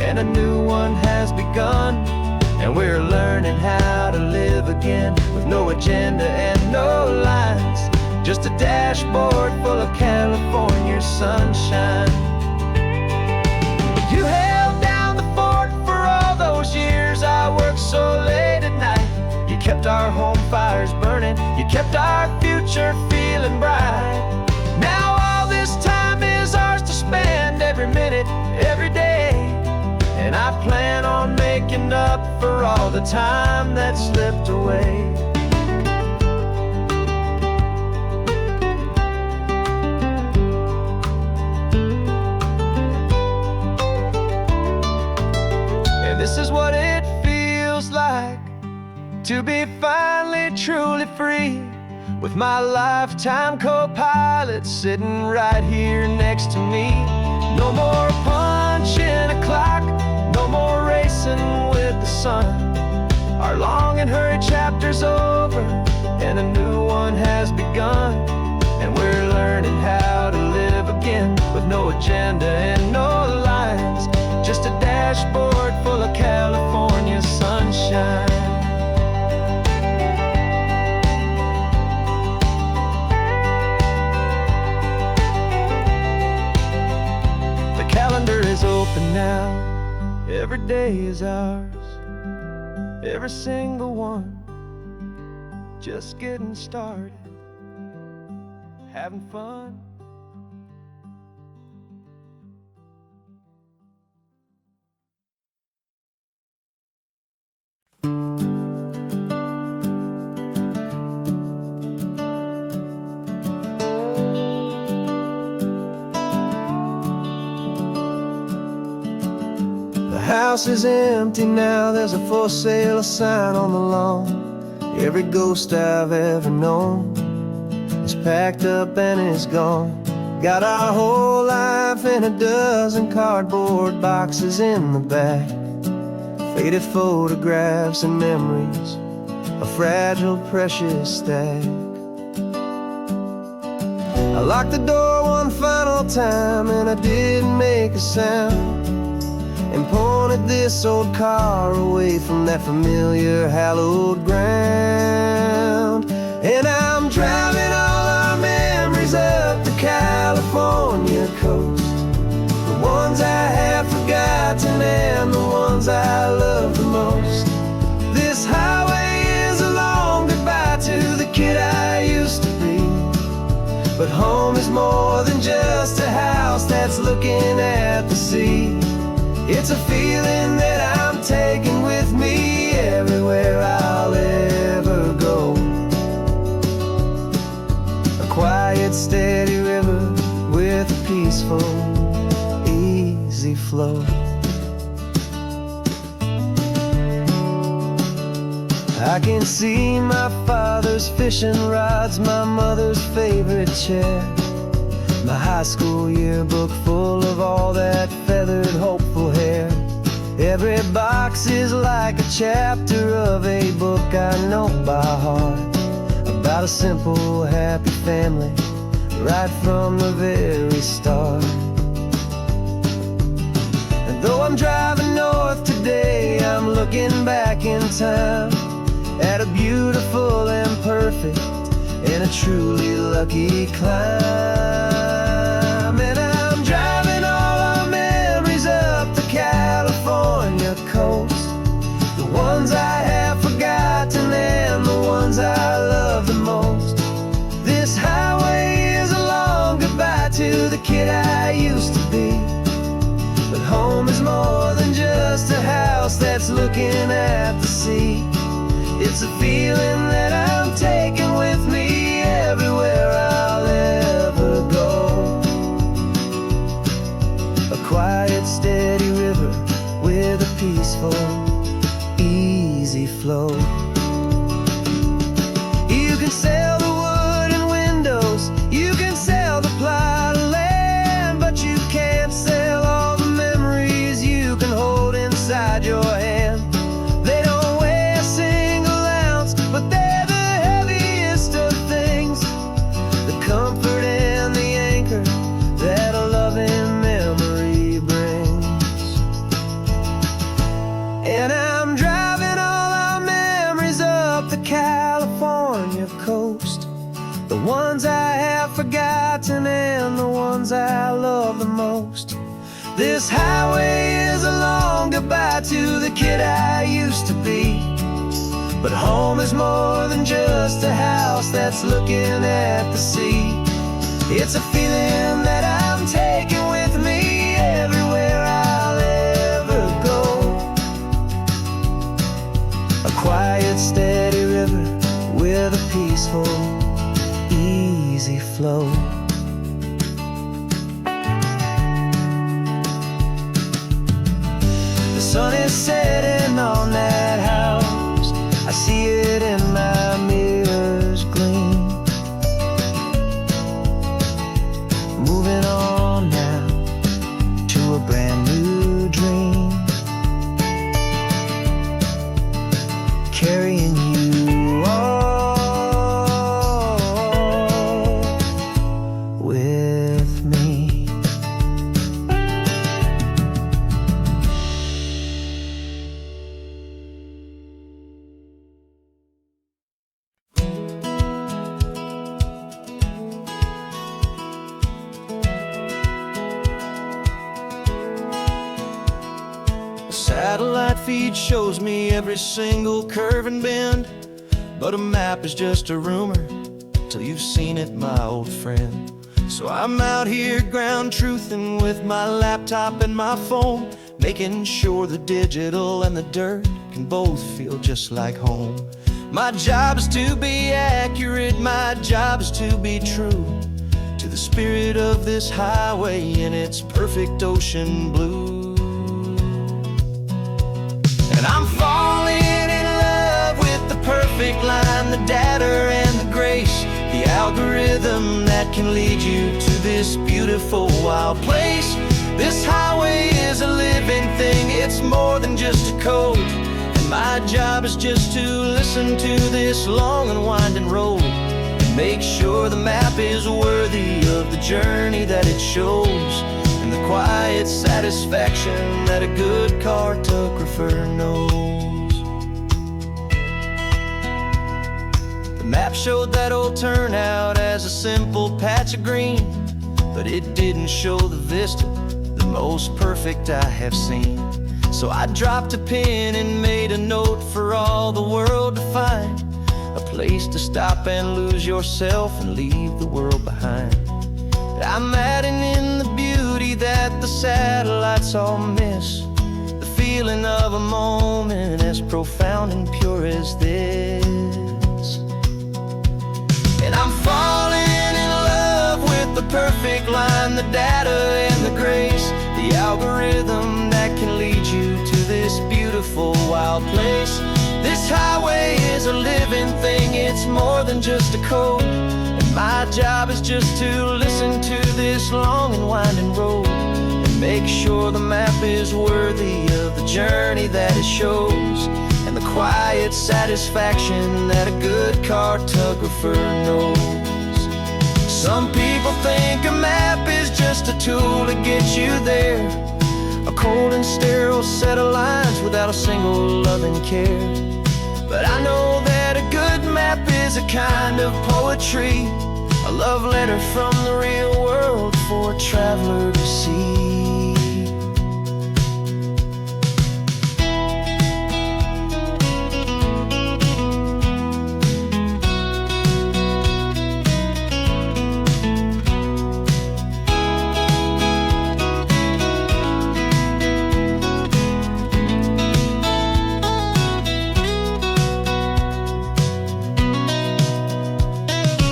and a new one has begun. And we're learning how to live again, with no agenda and no lines, just a dashboard full of California sunshine. You held down the fort for all those years I worked so late at night. You kept our home fires burning, you kept our future feeling bright. Now all this time is ours to spend, every minute, every day. And I plan on making up for all the time that slipped away. And this is what it feels like to be finally truly free, with my lifetime co-pilot sitting right here next to me. No more punching a clock, no more racing with the sun. Our long and hurried chapter's over, and a new one has begun. And we're learning how to live again, with no agenda and no lines, just a dashboard full of California sunshine. The calendar is open now, every day is ours, every single one, just getting started, having fun. The house is empty now, there's a for sale sign on the lawn. Every ghost I've ever known is packed up and is gone. Got our whole life in a dozen cardboard boxes in the back, faded photographs and memories, a fragile, precious stack. I locked the door one final time and I didn't make a sound, and pointed this old car away from that familiar hallowed ground. And I'm driving all our memories up the California coast, the ones I have forgotten and the ones I love the most. This highway is a long goodbye to the kid I used to be, but home is more than just a house that's looking at the sea. It's a feeling that I'm taking with me everywhere I'll ever go. A quiet, steady river with a peaceful, easy flow. I can see my father's fishing rods, my mother's favorite chair, my high school yearbook full of all that feathered, hopeful hair. Every box is like a chapter of a book I know by heart, about a simple, happy family right from the very start. And though I'm driving north today, I'm looking back in time at a beautiful and perfect and a truly lucky climb. And I'm driving all our memories up the California coast, the ones I have forgotten and the ones I love the most. This highway is a long goodbye to the kid I used to be, but home is more than just a house that's looking at the sea. It's a feeling that I'm taking with me everywhere I'll ever go. A quiet, steady river with a peaceful, easy flow. You can sail the wood and windows, you can sail the plot of land, but you can't sail all the memories you can hold inside your hand. They don't weigh a single ounce, but they're the heaviest of things, the comfort and the anchor that a loving memory brings. And I'm driving all our memories up the California coast, the ones I have forgotten and the ones I love the most. This highway is a long goodbye to the kid I used to be, but home is more than just a house that's looking at the sea. It's a feeling that I'm taking with me everywhere I'll ever go. A quiet, steady river with a peaceful, easy flow. The sun is setting on that house, I see it in my mirror's gleam. Moving on now to a brand new dream, carrying you all with me. Satellite feed shows me every single curve and bend, but a map is just a rumor till you've seen it, my old friend. So I'm out here ground truthing with my laptop and my phone, making sure the digital and the dirt can both feel just like home. My job is to be accurate, my job is to be true to the spirit of this highway in its perfect ocean blue. And I'm falling in love with the perfect line, the data and the grace, the algorithm that can lead you to this beautiful wild place. This highway is a living thing, it's more than just a code, and my job is just to listen to this long and winding road and make sure the map is worthy of the journey that it shows, and the quiet satisfaction that a good cartographer knows. The map showed that old turnout as a simple patch of green, but it didn't show the vista, the most perfect I have seen. So I dropped a pin and made a note for all the world to find, a place to stop and lose yourself and leave the world behind. I'm adding in the beauty that the satellites all miss, the feeling of a moment as profound and pure as this. And I'm falling in love with the perfect line, the data and the grace, the algorithm that can lead you to this beautiful wild place. This highway is a living thing, it's more than just a code. And my job is just to listen to this long and winding road and make sure the map is worthy of the journey that it shows, and the quiet satisfaction that a good cartographer knows. Some people think a map is just a tool to get you there, a cold and sterile set of lines without a single loving care. But I know that a good map is a kind of poetry, a love letter from the real world for a traveler to see.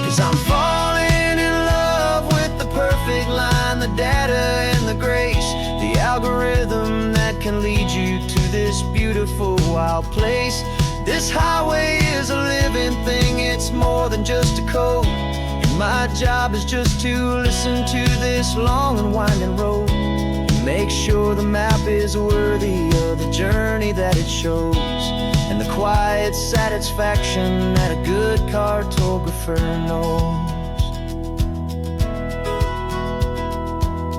'Cause I'm falling in love with the perfect line, the data and the grace, the algorithm that can lead you to this beautiful wild place. This highway is a living thing, it's more than just a code. And my job is just to listen to this long and winding road and make sure the map is worthy of the journey that it shows, and the quiet satisfaction that a good cartographer knows.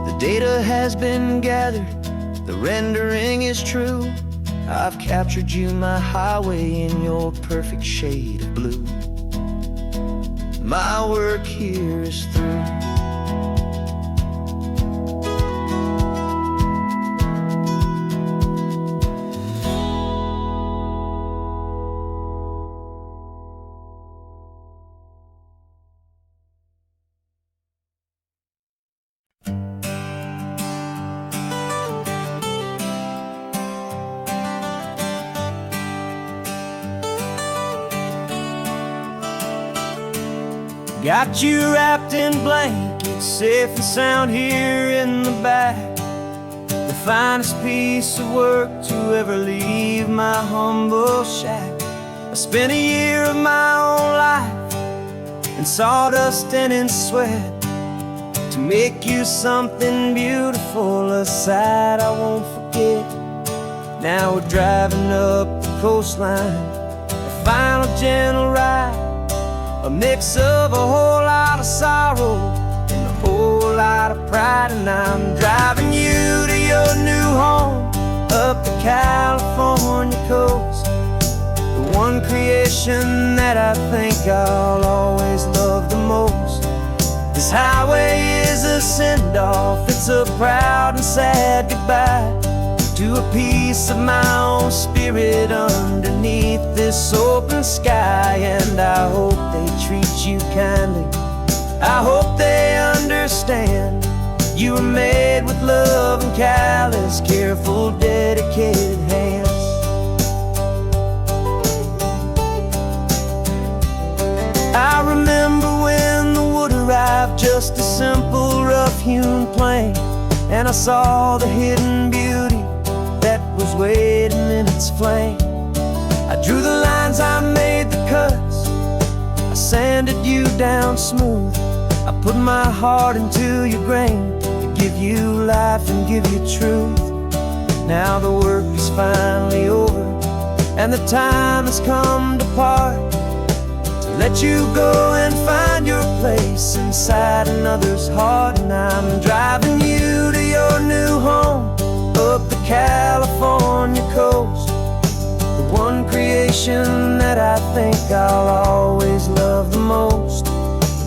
The data has been gathered, the rendering is true. I've captured you, my highway, in your perfect shade of blue. My work here is through. Got you wrapped in blankets, safe and sound here in the back. The finest piece of work to ever leave my humble shack. I spent a year of my own life in sawdust and in sweat to make you something beautiful, a sight I won't forget. Now we're driving up the coastline, a final gentle ride, a mix of a whole lot of sorrow and a whole lot of pride. And I'm driving you to your new home up the California coast, the one creation that I think I'll always love the most. This highway is a send-off, it's a proud and sad goodbye to a piece of my own spirit underneath this open sky. And I hope they treat you kindly, I hope they understand you were made with love and callous, careful, dedicated hands. I remember when the wood arrived, just a simple rough-hewn plank, and I saw the hidden beauty that was waiting in its flame. I drew the lines, I made the cuts, I sanded you down smooth. I put my heart into your grain to give you life and give you truth. Now the work is finally over and the time has come to part, to let you go and find your place inside another's heart. And I'm driving you to your new home up the California coast, the one creation that I think I'll always love the most.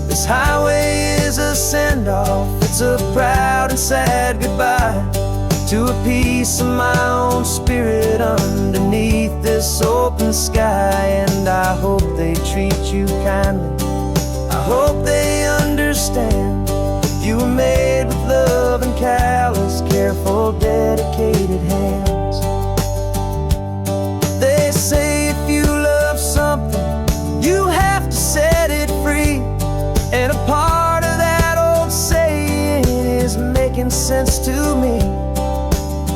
This highway is a send-off, it's a proud and sad goodbye to a piece of my own spirit underneath this open sky. And I hope they treat you kindly, I hope they understand you were made with love and callous, careful, dedicated hands. sense to me.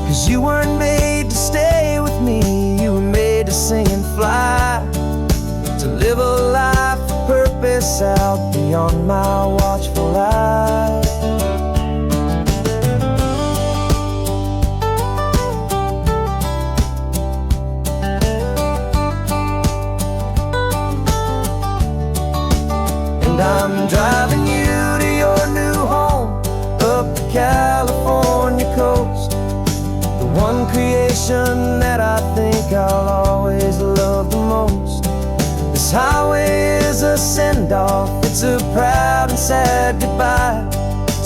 'Cause you weren't made to stay with me, you were made to sing and fly, to live a life of purpose out beyond my watchful eye. And I'm driving you to your new home, up the California coast, the one creation that I think I'll always love the most. This highway is a send-off, it's a proud and sad goodbye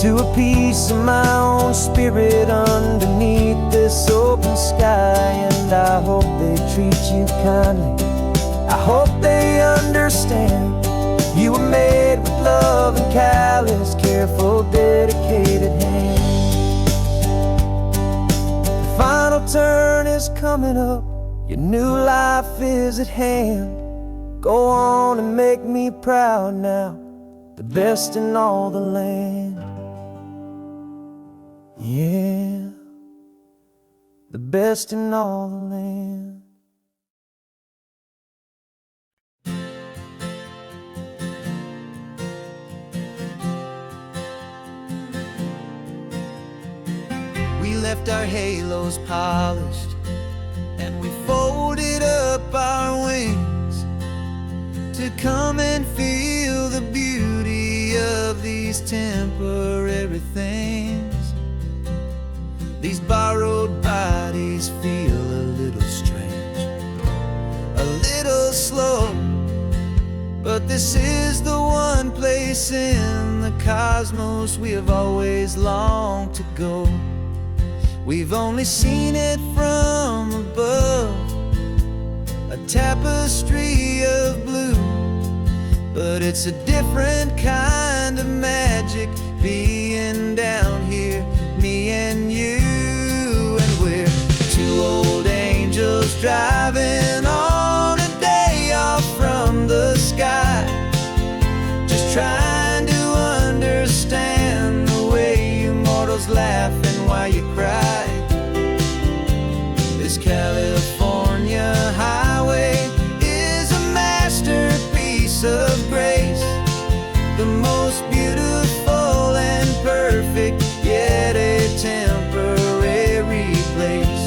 to a piece of my own spirit underneath this open sky. And I hope they treat you kindly, I hope they understand. You were made with love and callous, careful, dedicated hands. The final turn is coming up, your new life is at hand. Go on and make me proud now, the best in all the land. Yeah, the best in all the land. We left our halos polished, and we folded up our wings to come and feel the beauty of these temporary things. These borrowed bodies feel a little strange, a little slow, but this is the one place in the cosmos we have always longed to go. We've only seen it from above, a tapestry of blue, but it's a different kind of magic being down here, me and you. And we're two old angels driving on a day off from the sky, just trying to understand the way you mortals laugh and why you cry. This California highway is a masterpiece of grace, the most beautiful and perfect, yet a temporary place.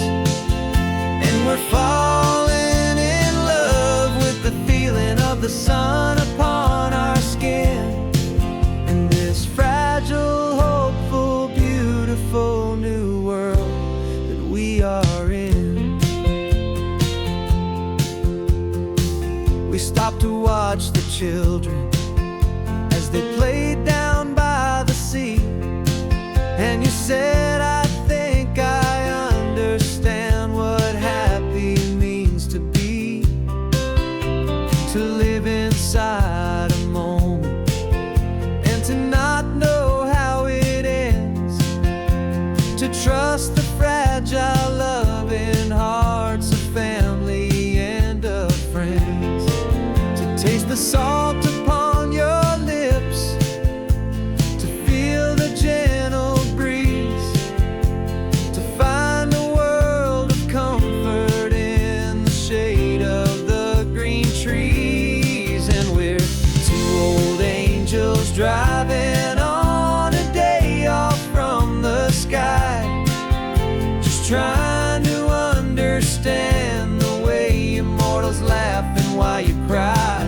And we're falling in love with the feeling of the sun upon our skin, in this fragile, hopeful, beautiful new world that we are in. We stopped to watch the children as they played down by the sea, and you said, I think I understand what happy means to be, to live inside a moment and to not know how it ends, to trust the fragile loving hearts of family and of friends, to taste the salt upon your lips, to feel the gentle breeze, to find a world of comfort in the shade of the green trees. And we're two old angels driving on a day off from the sky, just trying to understand the way immortals laugh and why you cry.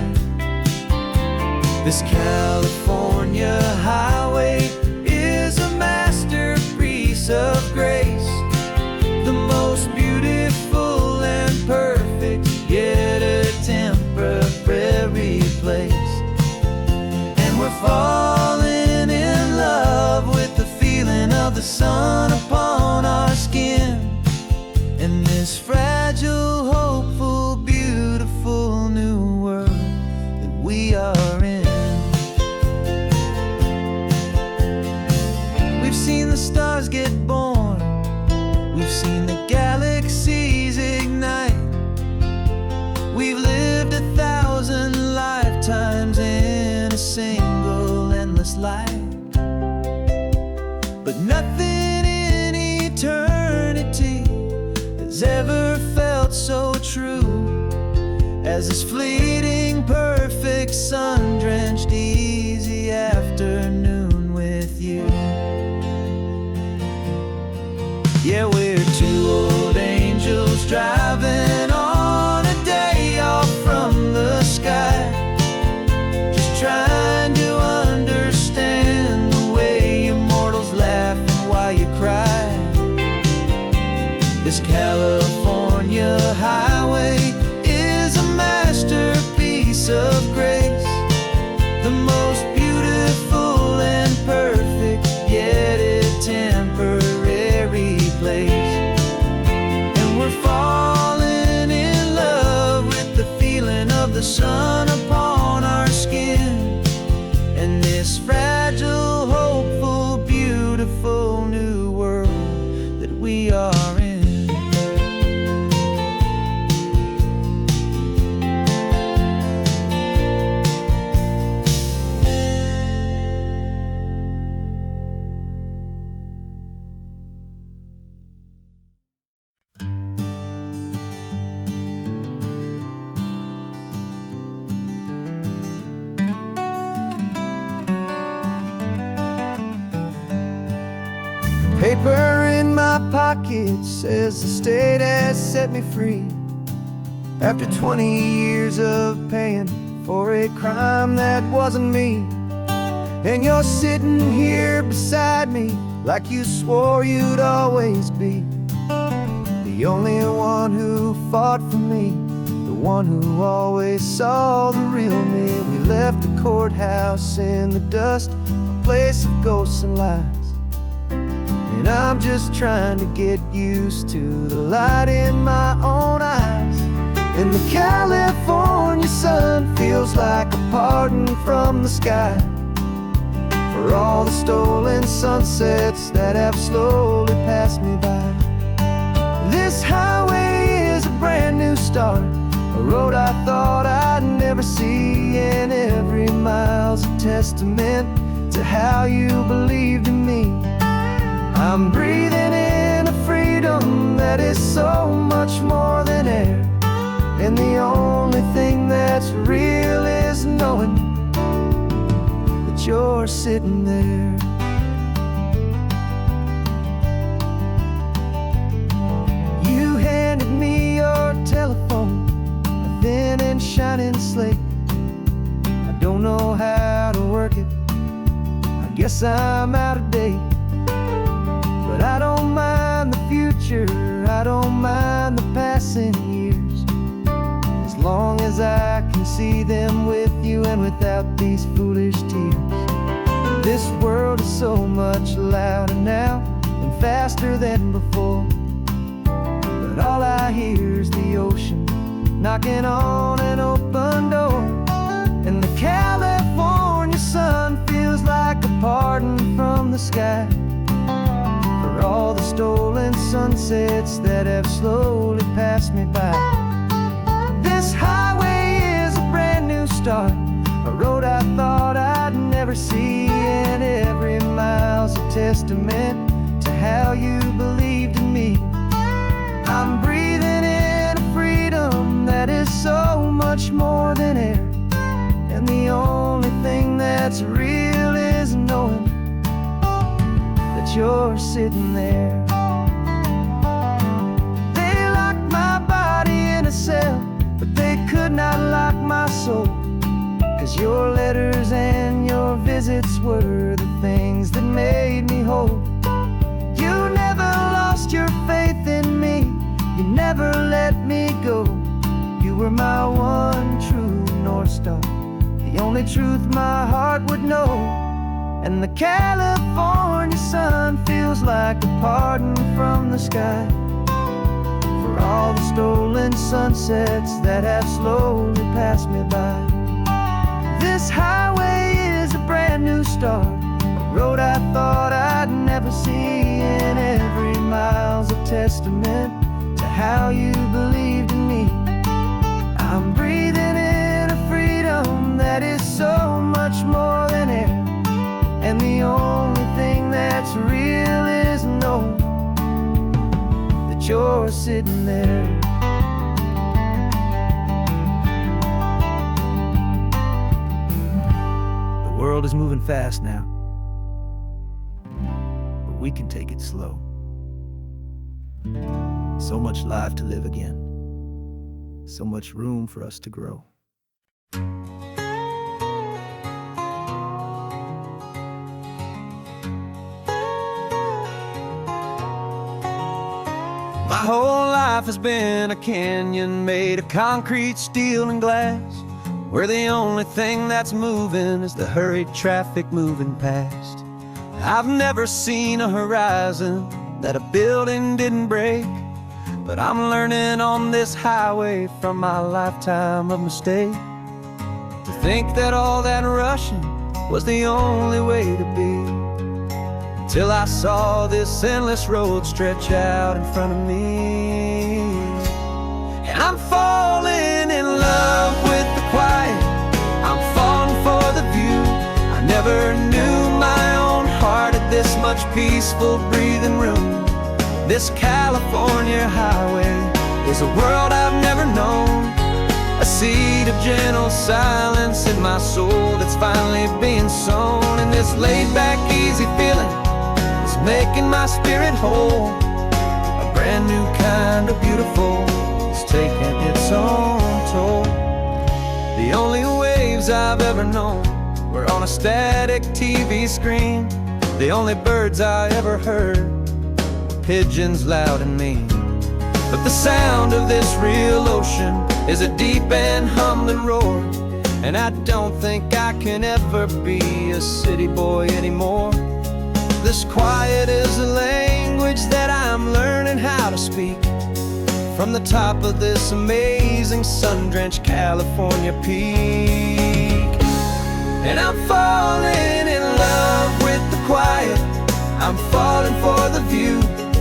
This California highway is a masterpiece of grace, the most beautiful and perfect, yet a temporary place. And we're falling in love with the feeling of the sun upon our skin, in this fragile, hopeful, beautiful new world that we are in. has ever felt so true as this fleeting, perfect, sun-drenched, easy afternoon with you. Yeah, we're two old angels driving on a day off from the sky, just trying to understand the way you mortals laugh and why you cry. This California highway is a masterpiece of grace, the most beautiful and perfect, yet a temporary place. And we're falling in love with the feeling of the sun upon our skin, and this fragile, hopeful, beautiful new world that we are in. Paper in my pocket says the state has set me free after 20 years of paying for a crime that wasn't me. And you're sitting here beside me like you swore you'd always be the only one who fought for me, the one who always saw the real me. We left the courthouse in the dust, a place of ghosts and lies. And I'm just trying to get used to the light in my own eyes. And the California sun feels like a pardon from the sky for all the stolen sunsets that have slowly passed me by. This highway is a brand new start, a road I thought I'd never see, and every mile's a testament to how you believed in me. I'm breathing in a freedom that is so much more than air, and the only thing that's real is knowing that you're sitting there. You handed me your telephone, a thin and shining slate. I don't know how to work it, I guess I'm out of date. But I don't mind the future, I don't mind the passing years, as long as I can see them with you and without these foolish tears. This world is so much louder now and faster than before, but all I hear is the ocean knocking on an open door. And the California sun feels like a pardon from the sky for all the stolen sunsets that have slowly passed me by. This highway is a brand new start, a road I thought I'd never see, and every mile's a testament to how you believed in me. I'm breathing in a freedom that is so much more than air, and the only thing that's real is knowing that you're sitting there. They locked my body in a cell, but they could not lock my soul, 'cause your letters and your visits were the things that made me whole. You never lost your faith in me, you never let me go. You were my one true North Star, the only truth my heart would know. And the California sun feels like a pardon from the sky for all the stolen sunsets that have slowly passed me by. This highway is a brand new start, a road I thought I'd never see, and every mile's a testament to how you believed in me. I'm breathing in a freedom that is so much more than air, and the only thing that's real is knowing that you're sitting in there. The world is moving fast now, but we can take it slow. So much life to live again, so much room for us to grow. My whole life has been a canyon made of concrete, steel, and glass, where the only thing that's moving is the hurried traffic moving past. I've never seen a horizon that a building didn't break, but I'm learning on this highway from my lifetime of mistakes to think that all that rushing was the only way to be. Till I saw this endless road stretch out in front of me. And I'm falling in love with the quiet, I'm falling for the view. I never knew my own heart had this much peaceful breathing room. This California highway is a world I've never known, a seed of gentle silence in my soul that's finally being sown. And this laid-back, easy feeling making my spirit whole. A brand new kind of beautiful is taking its own toll. The only waves I've ever known were on a static TV screen. The only birds I ever heard were pigeons loud and mean. But the sound of this real ocean is a deep and humbling roar, and I don't think I can ever be a city boy anymore. This quiet is a language that I'm learning how to speak from the top of this amazing sun-drenched California peak. And I'm falling in love with the quiet, I'm falling for the view.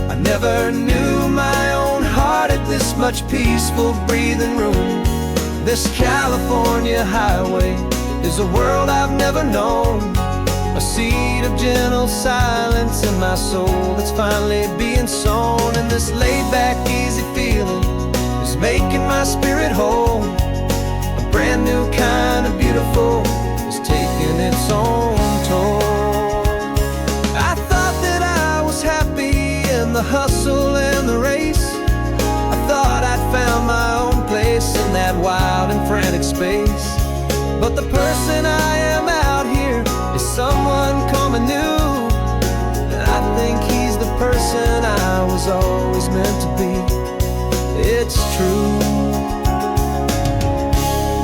I never knew my own heart had this much peaceful breathing room. This California highway is a world I've never known, a seed of gentle silence in my soul that's finally being sown. And this laid-back, easy feeling is making my spirit whole. A brand new kind of beautiful is taking its own toll. I thought that I was happy in the hustle and the race. I thought I'd found my own place in that wild and frantic space. But the person I am out here is someone coming new, and I think he's the person I was always meant to be. It's true,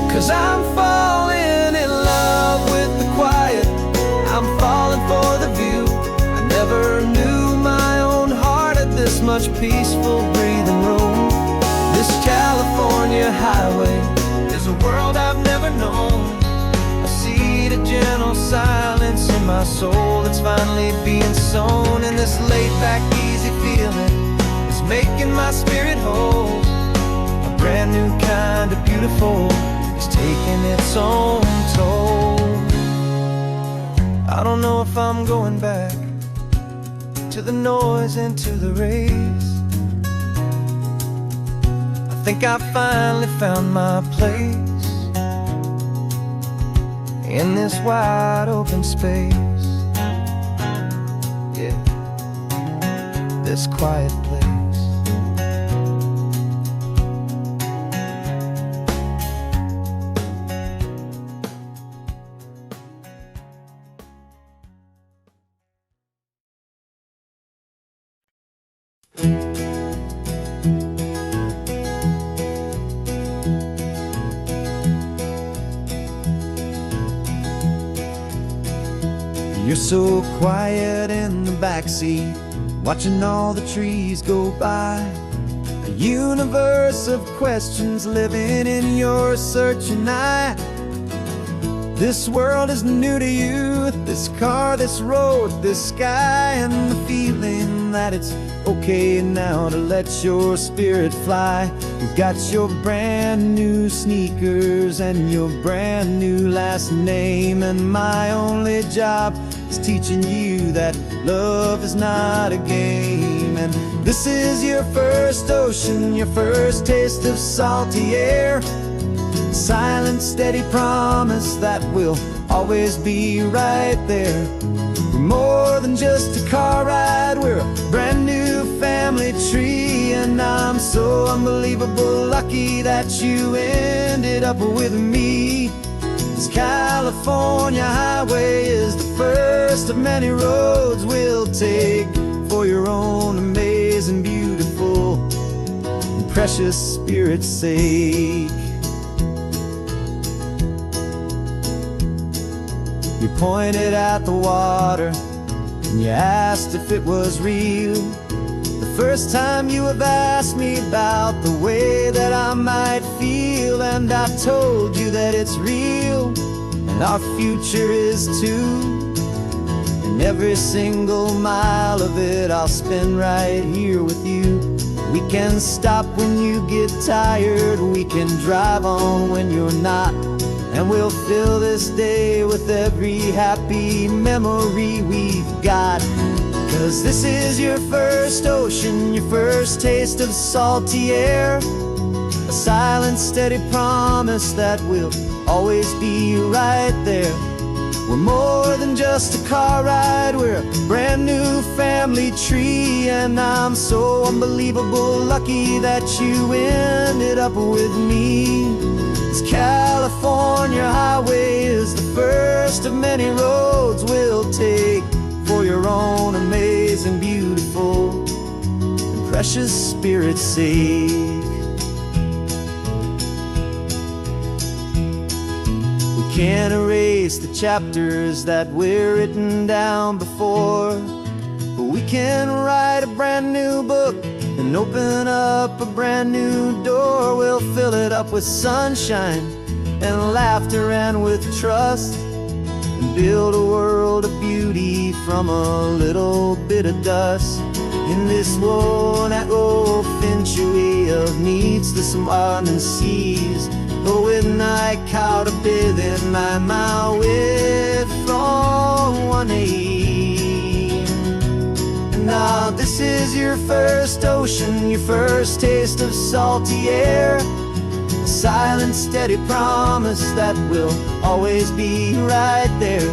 'cause I'm falling in love with the quiet, I'm falling for the view. I never knew my own heart had this much peaceful breathing room. This California highway is a world I've never known, a gentle silence in my soul that's finally being sown. And this laid-back, easy feeling is making my spirit whole. A brand new kind of beautiful is taking its own toll. I don't know if I'm going back to the noise and to the race. I think I finally found my place in this wide open space, yeah, this quiet place. You're so quiet in the backseat, watching all the trees go by. A universe of questions living in your searching eye. This world is new to you, this car, this road, this sky, and the feeling that it's okay now to let your spirit fly. You've got your brand new sneakers and your brand new last name, and my only job is teaching you that love is not a game. And this is your first ocean, your first taste of salty air. Silent, steady promise that we'll always be right there. We're more than just a car ride, we're a brand new family tree. And I'm so unbelievable lucky that you ended up with me. This California highway is the first of many roads we'll take for your own amazing, beautiful, and precious spirit's sake. You pointed at the water and you asked if it was real. The first time you have asked me about the way that I might feel, and I told you that it's real and our future is too. And every single mile of it I'll spend right here with you. We can stop when you get tired, we can drive on when you're not, and we'll fill this day with every happy memory we've got. 'Cause this is your first ocean, your first taste of salty air. A silent, steady promise that we'll always be right there. We're more than just a car ride, we're a brand new family tree. And I'm so unbelievable lucky that you ended up with me. This California highway is the first of many roads we'll take for your own amazing, beautiful, and precious spirit's sake. We can't erase the chapters that we're written down before, but we can write a brand new book and open up a brand new door. We'll fill it up with sunshine and laughter and with trust, and build a world of beauty from a little bit of dust. In this world that finchuy of needs to some winding seas, going I caught a bit in my way from one aim. Now this is your first ocean, your first taste of salty air. A silent, steady promise that we'll always be right there.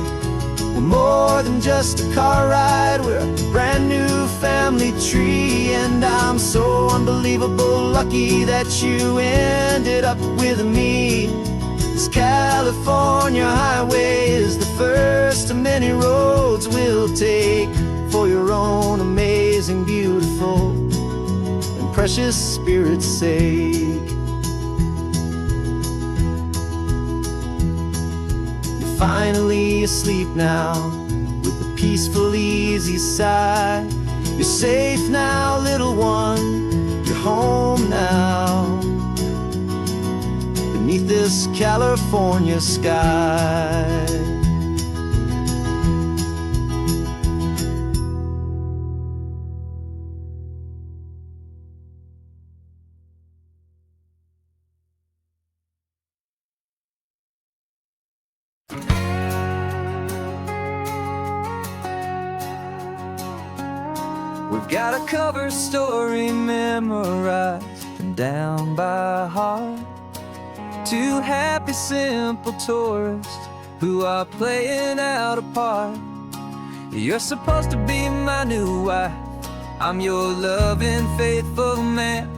We're more than just a car ride, we're a brand new family tree. And I'm so unbelievable lucky that you ended up with me. This California highway is the first of many roads we'll take for your own amazing, beautiful, and precious spirit's sake. You're finally asleep now with a peaceful, easy sigh. You're safe now, little one, you're home now, beneath this California sky. We've got a cover story memorized and down by heart. Two happy, simple tourists who are playing out a part. You're supposed to be my new wife, I'm your loving, faithful man,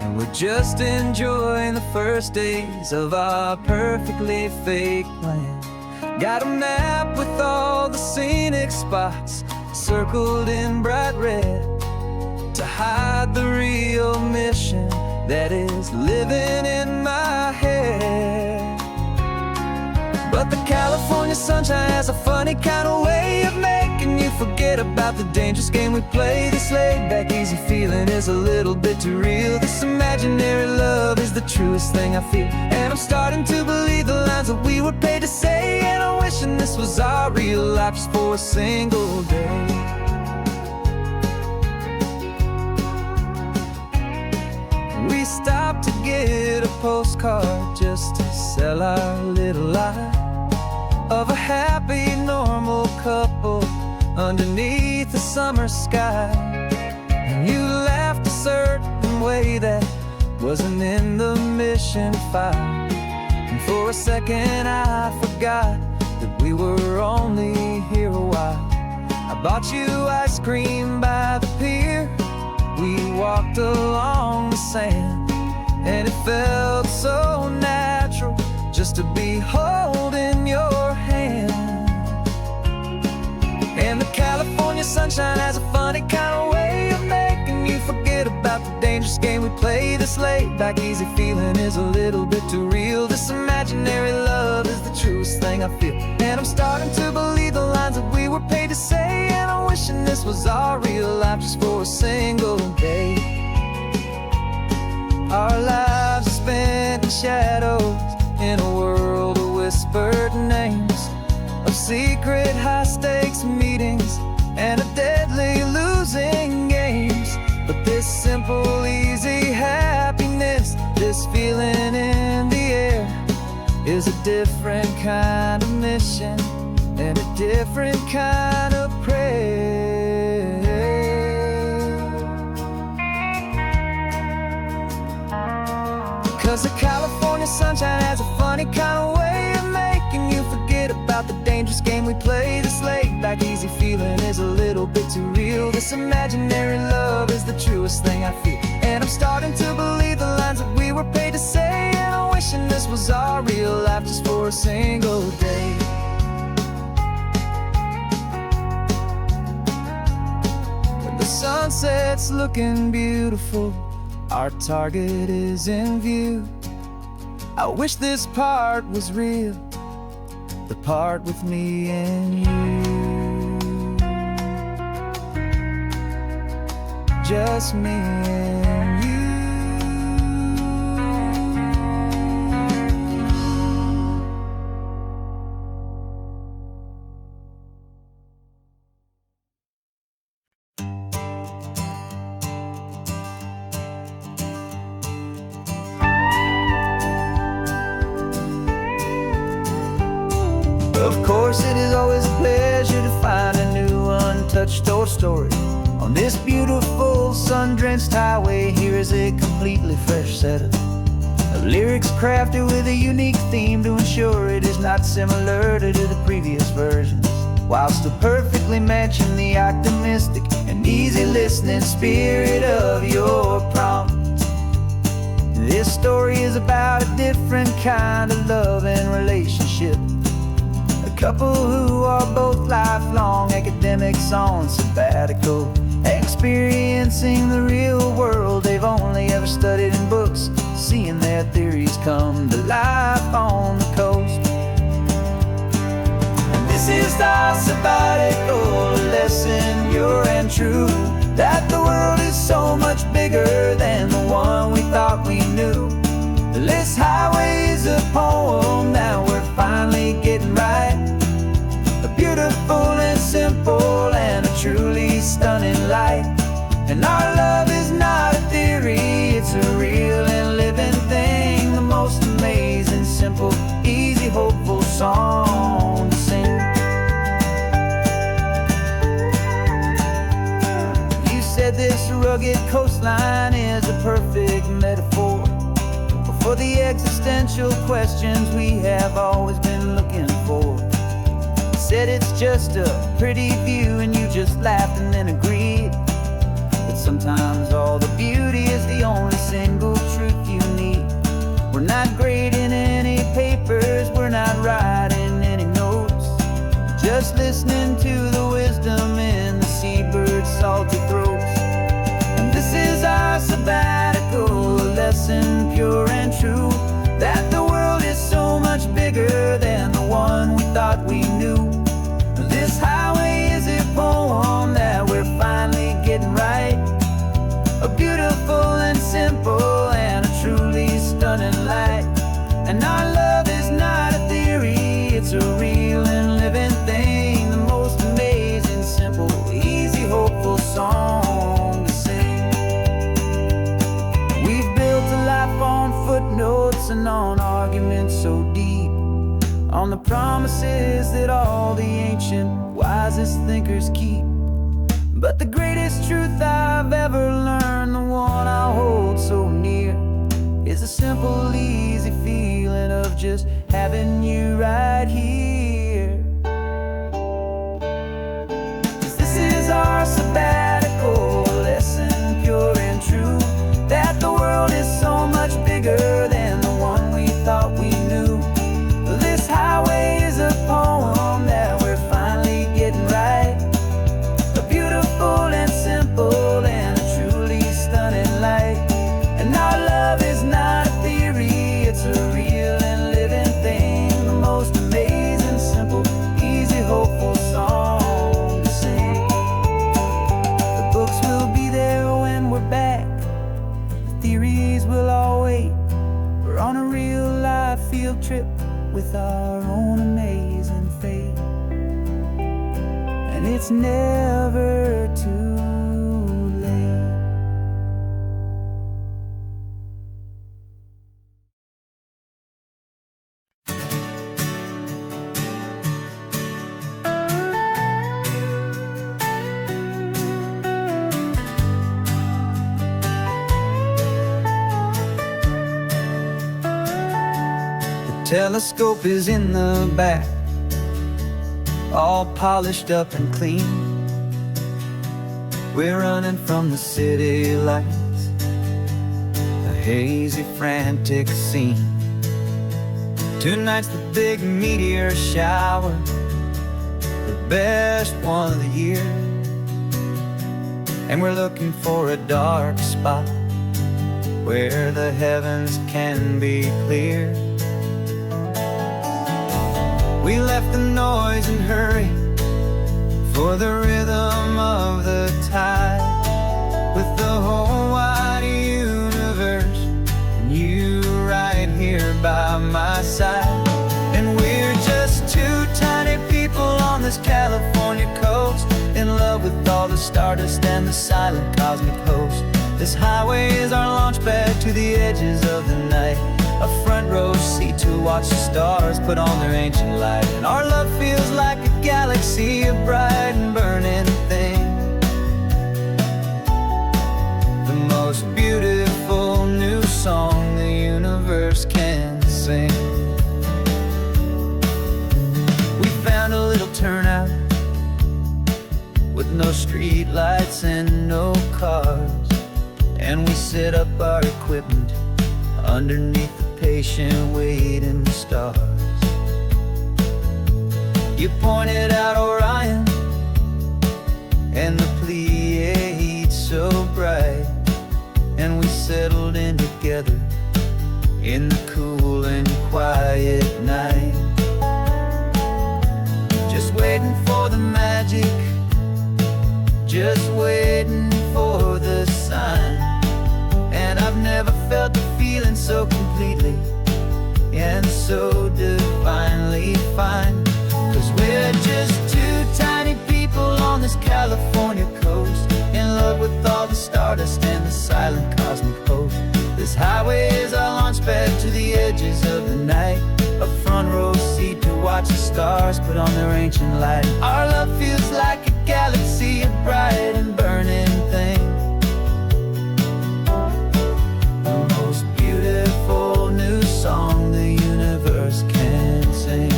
and we're just enjoying the first days of our perfectly fake plan. Got a map with all the scenic spots circled in bright red to hide the real mission that is living in my head. But the California sunshine has a funny kind of way of making you forget about the dangerous game we play. This laid back, easy feeling is a little bit too real. This imaginary love is the truest thing I feel, and I'm starting to believe the lines that we were paid to say. And I'm wishing this was our real life just for a single day. We stopped to get a postcard just to sell our little lie of a happy, normal couple underneath the summer sky. you laughed a certain way that wasn't in the mission file. And for a second I forgot that we were only here a while. I bought you ice cream by the pier. We walked along the sand, and it felt so natural just to be holding your hand. And the California sunshine has a funny kind of way of making you forget about the dangerous game we play this late. Like easy feeling is a little bit too real. This imaginary love is the truest thing I feel. And I'm starting to believe the lines that we were paid to say. And I'm wishing this was our real life just for a single day. Our lives are spent in shadows, in a world of whispered names, of secret high-stakes meetings and of deadly losing games. But this simple, easy happiness, this feeling in the air, is a different kind of mission and a different kind of prayer. 'Cause the California sunshine has a funny kind of way of making you forget about the dangerous game we play this late. Like easy feeling is a little bit too real. This imaginary love is the truest thing I feel. And I'm starting to believe the lines that we were paid to say. And I'm wishing this was our real life just for a single day. When the sunset's looking beautiful, our target is in view. I wish this part was real, the part with me and you. Just me and you. Of course, it is always a pleasure to find a new untouched old story. On this beautiful sun-drenched highway, here is a completely fresh set of lyrics crafted with a unique theme to ensure it is not similar to the previous versions, while still perfectly matching the optimistic and easy listening spirit of your prompt. This story is about a different kind of love and relationship. A couple who are both lifelong academics on sabbatical, experiencing the real world they've only ever studied in books, seeing their theories come to life on the coast. And this is our sabbatical lesson, pure and true, that the world is so much bigger than the one we thought we knew. This highway is a poem that we're finally getting right. A beautiful and simple and a truly stunning light. And our love is not a theory, it's a real and living thing. The most amazing, simple, easy, hopeful song to sing. You said this rugged coastline is a perfect metaphor for the existential questions we have always been looking for. You said it's just a pretty view and you just laughed and then agreed. But sometimes all the beauty is the only single truth you need. We're not grading any papers, we're not writing any notes, just listening to the wisdom in the seabird's salty throats. And this is our sabbatical lesson, pure and true, that the world is so much bigger than the one we thought we knew. This highway is a poem that we're finally getting right. A beautiful and simple and a truly stunning light. And our love is not a theory, it's a real and living thing. The most amazing, simple, easy, hopeful song to sing. We've built a life on footnotes and on arguments so deep, on the promises that all the ancient wisest thinkers keep. But the greatest truth I've ever learned, the one I hold so near, is a simple, easy feeling of just having you right here. 'Cause this is our sabbatical lesson, pure and true, that the world is so much bigger than the one we thought we knew. This highway is a poem that we're finally getting right, a beautiful and simple and a truly stunning light. And our love is not a theory, it's a real and living thing, the most amazing, simple, easy, hopeful song to sing. The books will be there when we're back, the theories will all wait. We're on a real life field trip with our own amazing fate, and it's never too late. Telescope is in the back, all polished up and clean. We're running from the city lights, a hazy, frantic scene. Tonight's the big meteor shower, the best one of the year. And we're looking for a dark spot where the heavens can be clear. We left the noise and hurry for the rhythm of the tide, with the whole wide universe and you right here by my side. And we're just two tiny people on this California coast, in love with all the stardust and the silent cosmic host. This highway is our launch pad to the edges of the night, a front row seat to watch the stars put on their ancient light. And our love feels like a galaxy, a bright and burning thing, the most beautiful new song the universe can sing. We found a little turnout with no street lights and no cars, and we set up our equipment underneath the patient waiting stars. You pointed out Orion and the Pleiades so bright, and we settled in together in the cool and quiet night, just waiting for the magic, just waiting for the sign. And I've never felt the feeling so completely and so divinely fine. 'Cause we're just two tiny people on this California coast, in love with all the stardust and the silent cosmic host. This highway is our launch pad to the edges of the night, a front row seat to watch the stars put on their ancient light. Our love feels like a galaxy, a bright and burning thing, the most beautiful new song the universe can sing.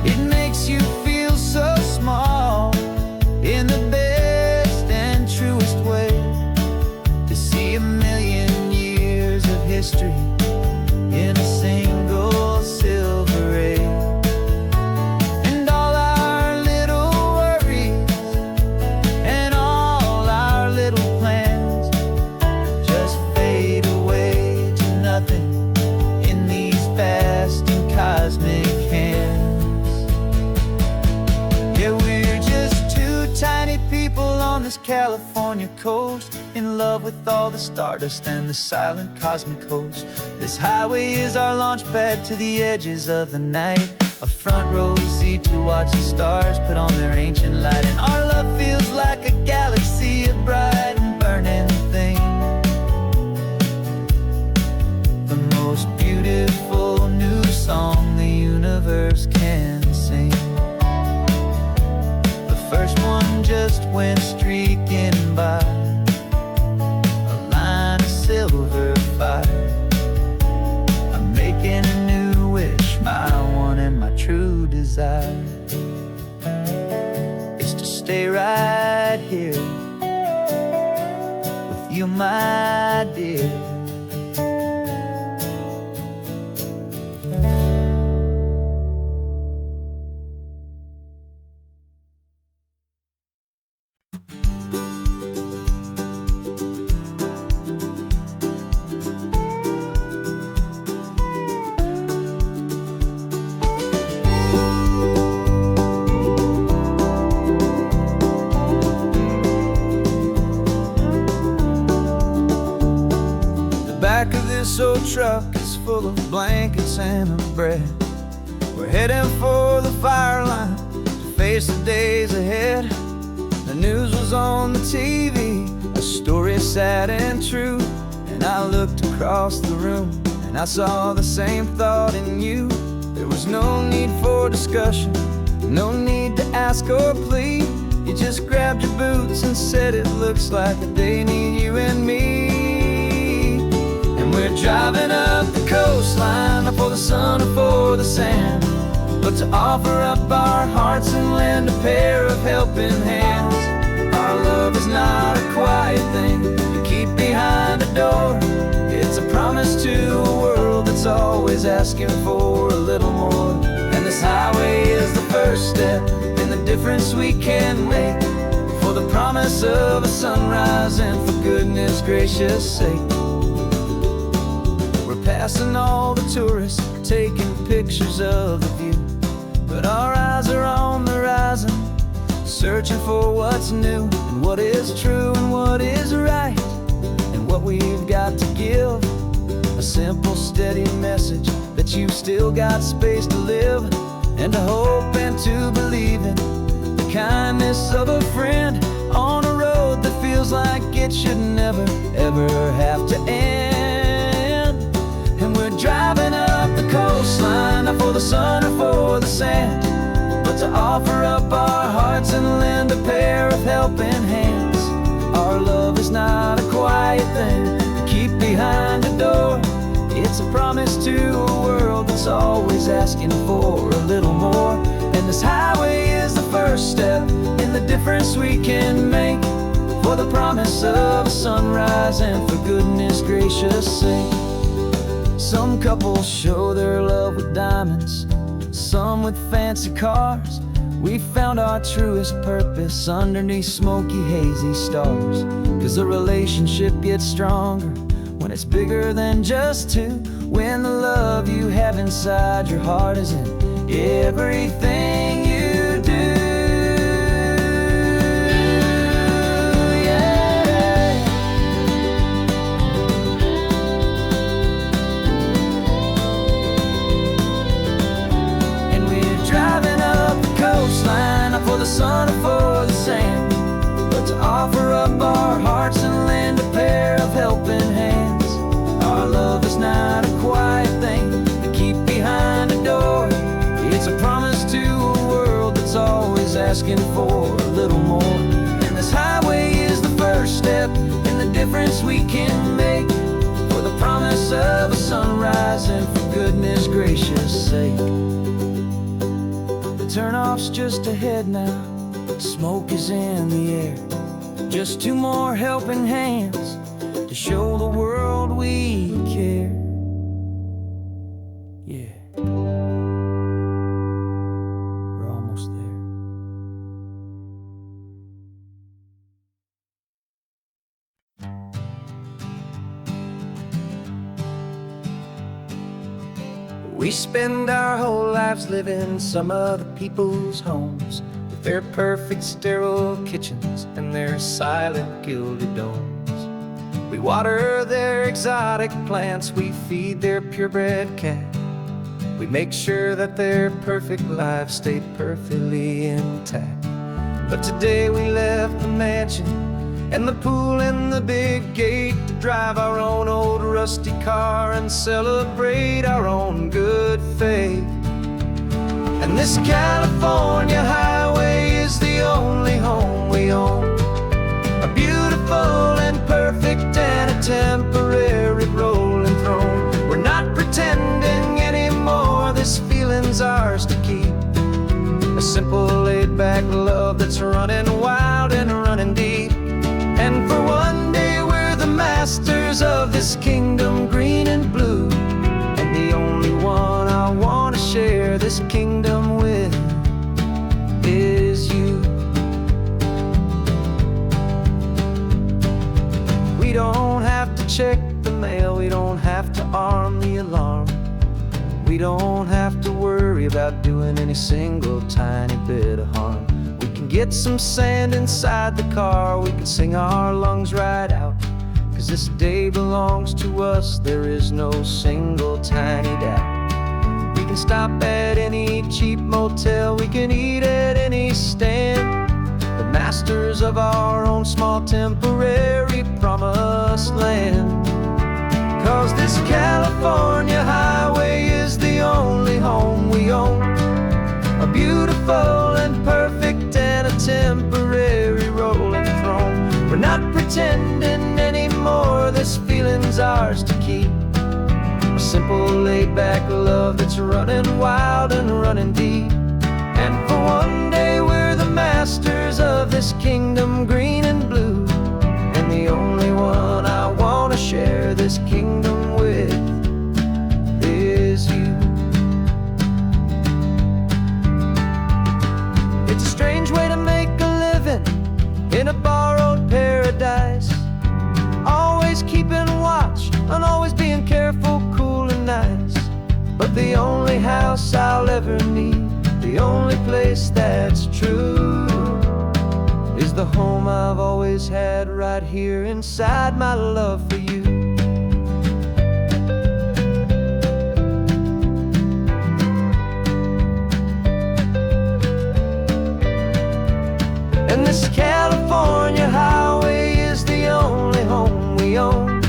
It makes you feel so small in the best and truest way, to see a million years of history in a single silver ray. And all our little worries and all our little plans just fade away to nothing in these vast and cosmic hands. Yeah, we're just two tiny people on this California coast, in love with all the stardust and the silent cosmic host. This highway is our launch pad to the edges of the night, a front row seat to watch the stars put on their ancient light. And our love feels like a galaxy, a bright and burning thing, the most beautiful new song the universe can sing, the first one just went streaking by, a line of silver fire. I'm making a new wish, my one and my true desire is to stay right here with you, my dear. Back of this old truck is full of blankets and a bread. We're heading for the fire line to face the days ahead. The news was on the TV, a story sad and true. And I looked across the room and I saw the same thought in you. There was no need for discussion, no need to ask or plead. You just grabbed your boots and said it looks like a day need you and me. We're driving up the coastline, not for the sun or for the sand, but to offer up our hearts and lend a pair of helping hands. Our love is not a quiet thing you keep behind a door. It's a promise to a world that's always asking for a little more. And this highway is the first step in the difference we can make, for the promise of a sunrise and for goodness gracious sake. Passing all the tourists, taking pictures of the view, but our eyes are on the horizon, searching for what's new and what is true and what is right, and what we've got to give. A simple, steady message that you've still got space to live, and to hope and to believe in the kindness of a friend on a road that feels like it should never, ever have to end. And we're driving up the coastline, not for the sun or for the sand, but to offer up our hearts and lend a pair of helping hands. Our love is not a quiet thing to keep behind a door. It's a promise to a world that's always asking for a little more. And this highway is the first step in the difference we can make, for the promise of a sunrise and for goodness gracious sake. Some couples show their love with diamonds, some with fancy cars. We found our truest purpose underneath smoky, hazy stars. 'Cause a relationship gets stronger when it's bigger than just two, when the love you have inside your heart is in everything you do. For the sun or for the sand, but to offer up our hearts and lend a pair of helping hands. Our love is not a quiet thing to keep behind a door. It's a promise to a world that's always asking for a little more. And this highway is the first step in the difference we can make, for the promise of a sunrise and for goodness gracious sake. Turnoff's just ahead now, smoke is in the air. Just two more helping hands to show the world we care. Yeah, we're almost there. We spend our whole lives living some other people's homes, with their perfect sterile kitchens and their silent gilded domes. We water their exotic plants, we feed their purebred cat. We make sure that their perfect lives stay perfectly intact. But today we left the mansion and the pool and the big gate to drive our own old rusty car and celebrate our own good faith. And this California highway is the only temporary rolling throne. We're not pretending anymore, this feeling's ours to keep. A simple laid-back love that's running wild and running deep. And for one day we're the masters of this kingdom, green and blue. And the only one I want to share this kingdom with is you. We don't have to check the mail, we don't have to arm the alarm. We don't have to worry about doing any single tiny bit of harm. We can get some sand inside the car, we can sing our lungs right out. 'Cause this day belongs to us, there is no single tiny doubt. We can stop at any cheap motel, we can eat at any stand. The masters of our own small temporary promised land. 'Cause this California highway is the only home we own. A beautiful and perfect and a temporary rolling throne. We're not pretending anymore, this feeling's ours to keep. A simple laid-back love that's running wild and running deep. And for one day we're the masters of this kingdom, green and blue. And the only one I want to share this kingdom with is you. It's a strange way to make a living in a borrowed paradise. Always keeping watch and always being careful, cool and nice. But the only house I'll ever need, the only place that's true, is the home I've always had right here inside my love for you. And this California highway is the only home we own.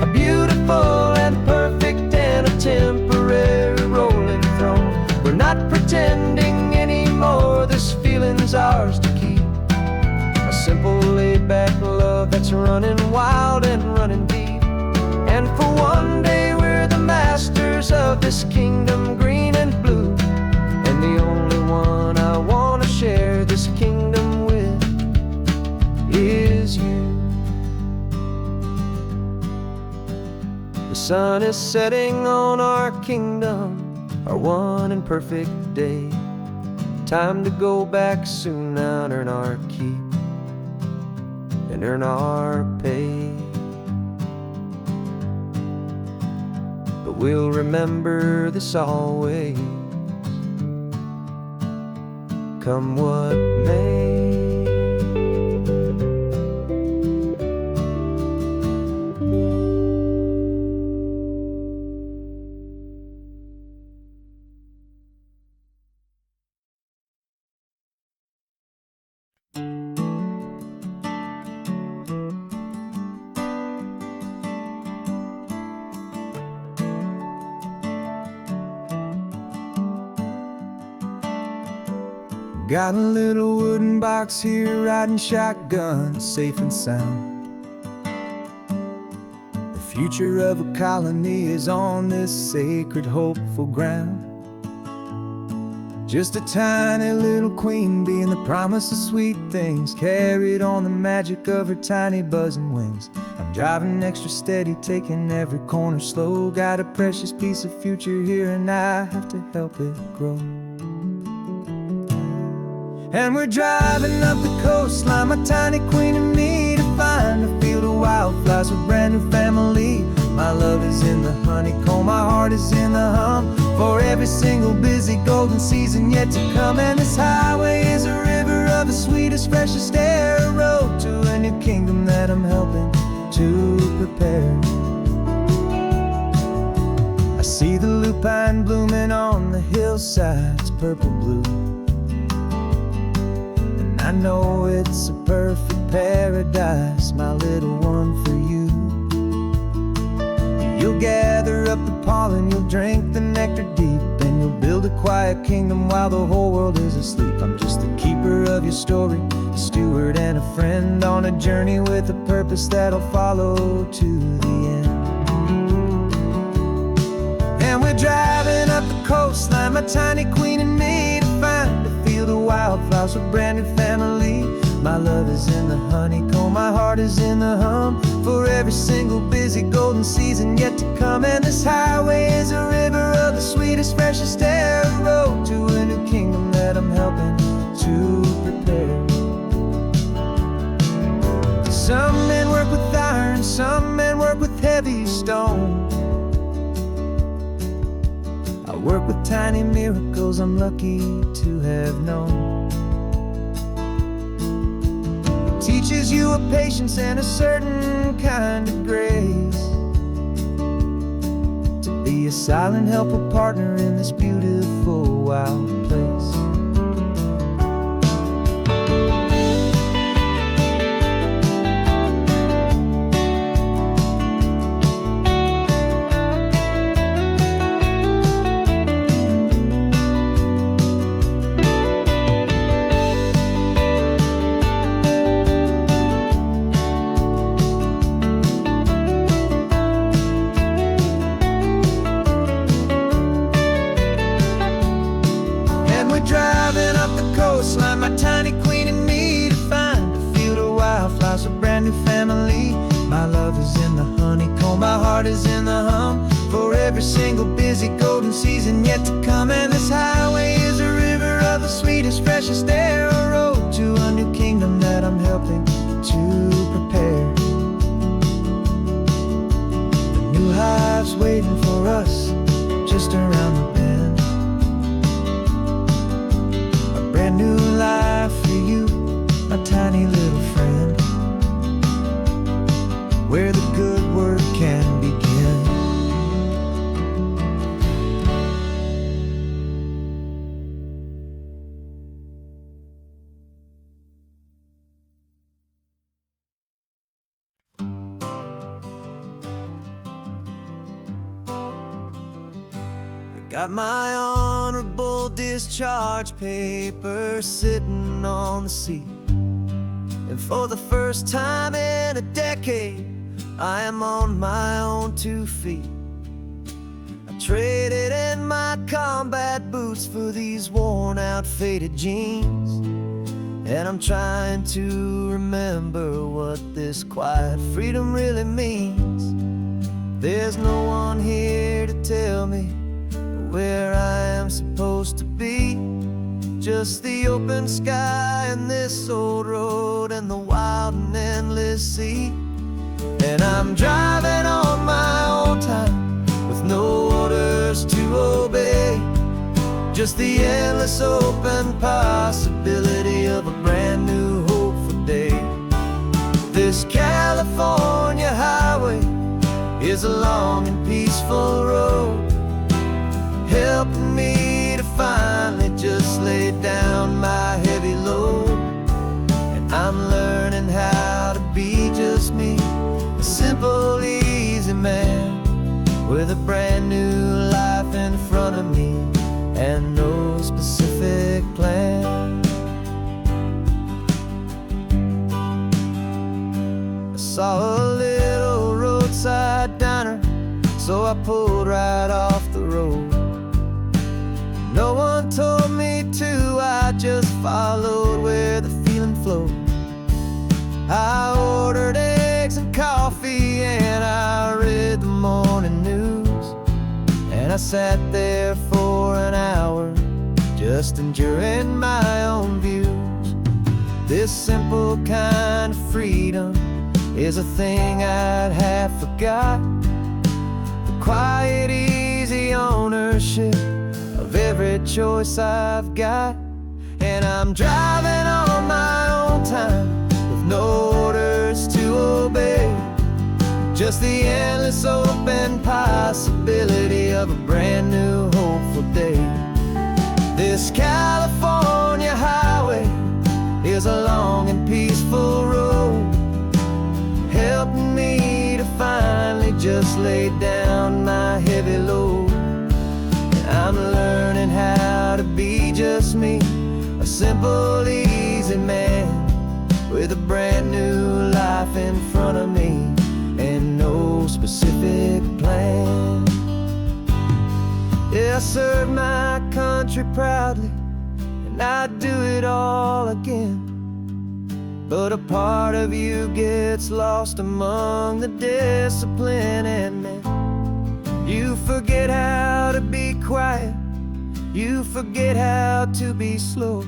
A beautiful and perfect and a temporary rolling throne. We're not pretending anymore, this feeling's ours to keep. A simple laid-back love that's running wild and running deep. And for one day we're the masters of this kingdom, green and blue. And the only one I want to share this kingdom with is you. The sun is setting on our kingdom, our one and perfect day. Time to go back soon now and earn our keep and earn our pay. But we'll remember this always, come what may. Got a little wooden box here, riding shotgun, safe and sound. The future of a colony is on this sacred, hopeful ground. Just a tiny little queen bee and the promise of sweet things, carried on the magic of her tiny buzzing wings. I'm driving extra steady, taking every corner slow. Got a precious piece of future here and I have to help it grow. And we're driving up the coastline, my tiny queen and me, to find a field of wildflowers with brand new family. My love is in the honeycomb, my heart is in the hum, for every single busy golden season yet to come. And this highway is a river of the sweetest, freshest air, a road to a new kingdom that I'm helping to prepare. I see the lupine blooming on the hillsides, purple blue. I know it's a perfect paradise, my little one, for you. You'll gather up the pollen, you'll drink the nectar deep, and you'll build a quiet kingdom while the whole world is asleep. I'm just the keeper of your story, a steward and a friend on a journey with a purpose that'll follow to the end. And we're driving up the coastline, my tiny queen and me, to find a field of wildflowers with brand new family. My love is in the honeycomb, my heart is in the hum, for every single busy golden season yet to come. And this highway is a river of the sweetest, freshest air, a road to a new kingdom that I'm helping to prepare. Some men work with iron, some men work with heavy stone. I work with tiny miracles I'm lucky to have known. Teaches you a patience and a certain kind of grace, to be a silent, helpful partner in this beautiful, wild place. Driving up the coastline, my tiny queen and me, to find a field of wildflowers, a brand new family. My love is in the honeycomb, my heart is in the hum, for every single busy golden season yet to come. And this highway is a river of the sweetest, freshest air, a road to a new kingdom that I'm helping to prepare. The new hive's waiting for us just around the bend. Brand new life for you, my tiny little friend, where the good work can begin. Got my honorable discharge paper sitting on the seat, and for the first time in a decade, I am on my own 2 feet. I traded in my combat boots for these worn out, faded jeans, and I'm trying to remember what this quiet freedom really means. There's no one here to tell me where I am supposed to be, just the open sky and this old road and the wild and endless sea. And I'm driving on my own time with no orders to obey, just the endless open possibility of a brand new hopeful day. This California highway is a long and peaceful road, helping me to finally just lay down my heavy load. And I'm learning how to be just me, a simple, easy man, with a brand new life in front of me and no specific plan. I saw a little roadside diner, so I pulled right off the road. No one told me to, I just followed where the feeling flowed. I ordered eggs and coffee and I read the morning news, and I sat there for an hour just enjoying my own views. This simple kind of freedom is a thing I'd have forgot, the quiet, easy ownership of every choice I've got. And I'm driving on my own time with no orders to obey, just the endless open possibility of a brand new hopeful day. This California highway is a long and peaceful road, helping me to finally just lay down my heavy load. I'm learning how just me, a simple, easy man with a brand new life in front of me and no specific plan. Yeah, I serve my country proudly, and I'd do it all again. But a part of you gets lost among the discipline, and man, you forget how to be quiet, you forget how to be slow,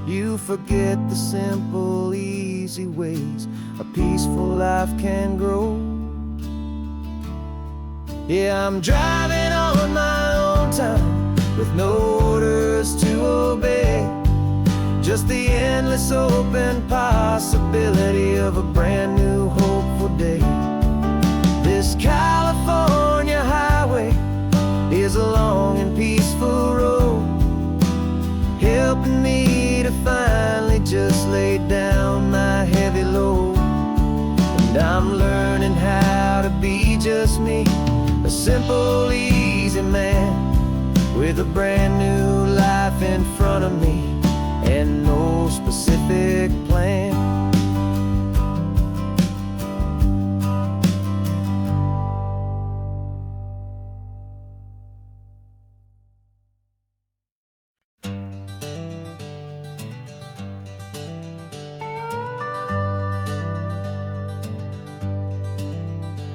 you forget the simple, easy ways a peaceful life can grow. Yeah, I'm driving on my own time with no orders to obey, just the endless open possibility of a brand new hopeful day. This California highway is a long and peaceful road, helping me to finally just lay down my heavy load. And I'm learning how to be just me, a simple, easy man with a brand new life in front of me and no specific plan.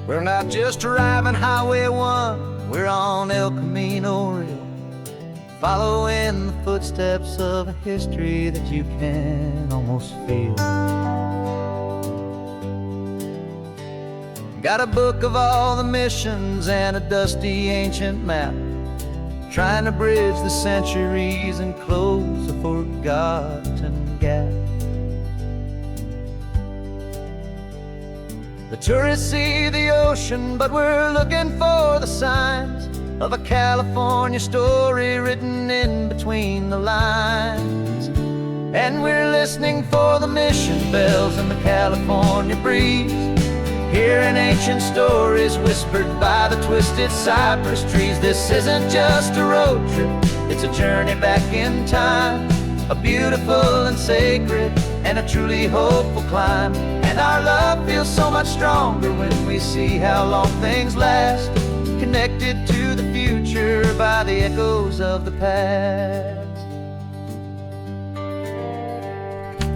We're not just driving Highway 1, we're on El Camino Real, following the footsteps of a history that you can almost feel. Got a book of all the missions and a dusty ancient map, trying to bridge the centuries and close a forgotten gap. The tourists see the ocean, but we're looking for the signs of a California story written in between the lines. And we're listening for the mission bells in the California breeze, hearing ancient stories whispered by the twisted cypress trees. This isn't just a road trip, it's a journey back in time, a beautiful and sacred and a truly hopeful climb. And our love feels so much stronger when we see how long things last, connected to the future by the echoes of the past.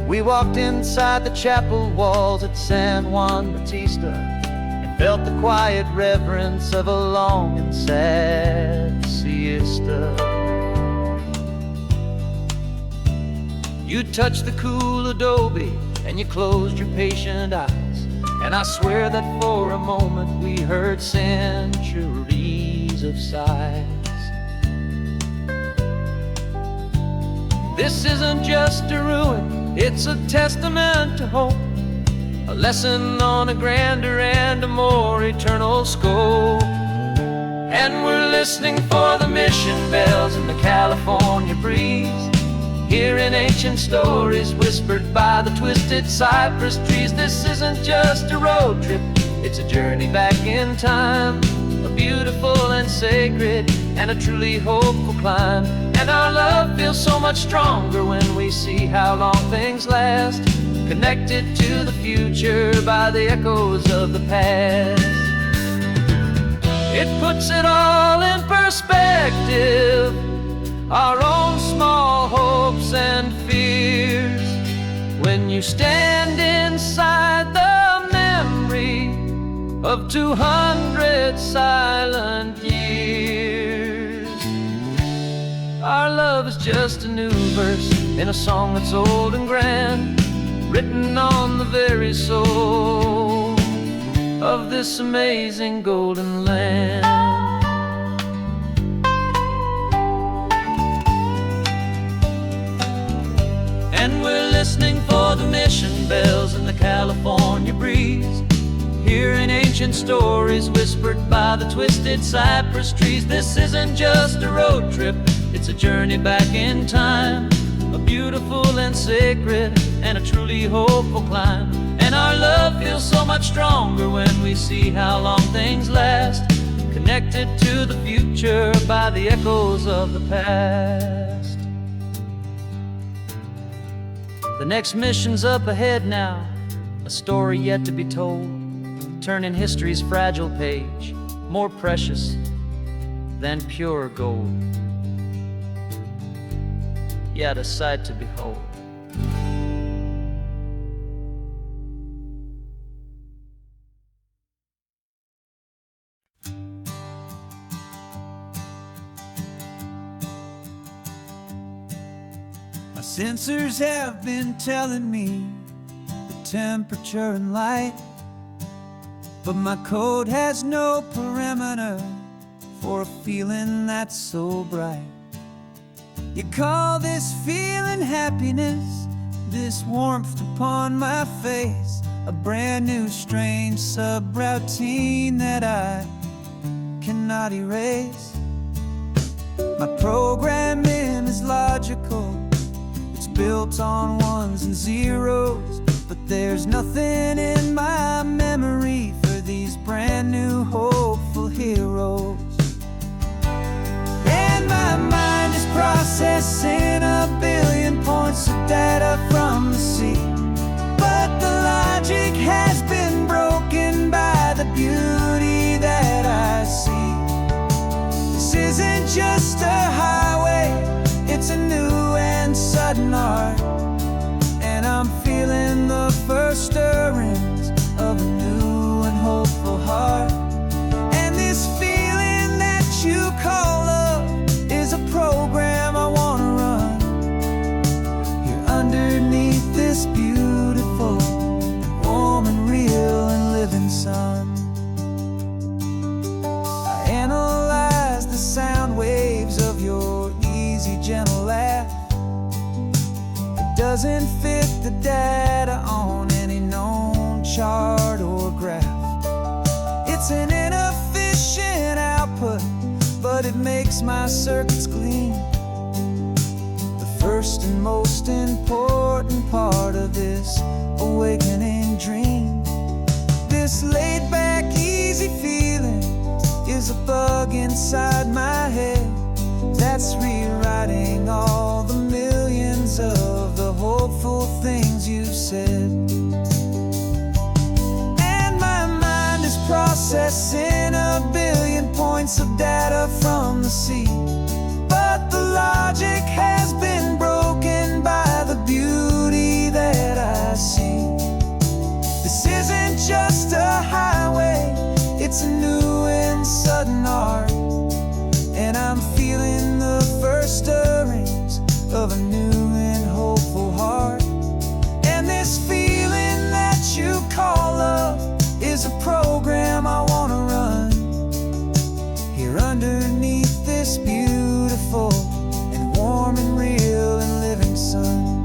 We walked inside the chapel walls at San Juan Bautista and felt the quiet reverence of a long and sad siesta. You touched the cool adobe and you closed your patient eyes, and I swear that for a moment we heard centuries of sighs. This isn't just a ruin, it's a testament to hope, a lesson on a grander and a more eternal scope. And we're listening for the mission bells in the California breeze, hearing ancient stories whispered by the twisted cypress trees. This isn't just a road trip, it's a journey back in time, a beautiful and sacred and a truly hopeful climb. And our love feels so much stronger when we see how long things last, connected to the future by the echoes of the past. It puts it all in perspective, our own small hopes and fears, when you stand inside the memory of 200 silent years. Our love is just a new verse in a song that's old and grand, written on the very soul of this amazing golden land. And we're listening for the mission bells in the California breeze, hearing ancient stories whispered by the twisted cypress trees. This isn't just a road trip, it's a journey back in time, a beautiful and sacred and a truly hopeful climb. And our love feels so much stronger when we see how long things last, connected to the future by the echoes of the past. The next mission's up ahead now, a story yet to be told, turning history's fragile page more precious than pure gold. Yet a sight to behold. My sensors have been telling me the temperature and light, but my code has no parameter for a feeling that's so bright. You call this feeling happiness, this warmth upon my face, a brand new strange subroutine that I cannot erase. My programming is logical, it's built on ones and zeros, but there's nothing in my memory for these brand new hopeful heroes. And my mind is processing a billion points of data from the sea, but the logic has been broken by the beauty that I see. This isn't just a highway, it's a new and sudden art, and I'm feeling the first stirrings of a new and hopeful heart. And this feeling that you call love is a program I wanna run here underneath this beautiful, warm and real and living sun. I analyze the sound waves of your easy, gentle laugh. It doesn't fit the data on any known chart or graph. It's an inefficient output, but it makes my circuits gleam. The first and most important part of this awakening dream. This laid-back, easy feeling is a bug inside my head that's rewriting all the millions of the hopeful things you said. And my mind is processing a billion points of data from the sea, but the logic has been broken by the beauty that I see. This isn't just a highway, it's a new and sudden art, and I'm feeling the first stirrings of a new and hopeful heart. And this feeling that you call love is a program I wanna run here underneath this beautiful and warm and real and living sun.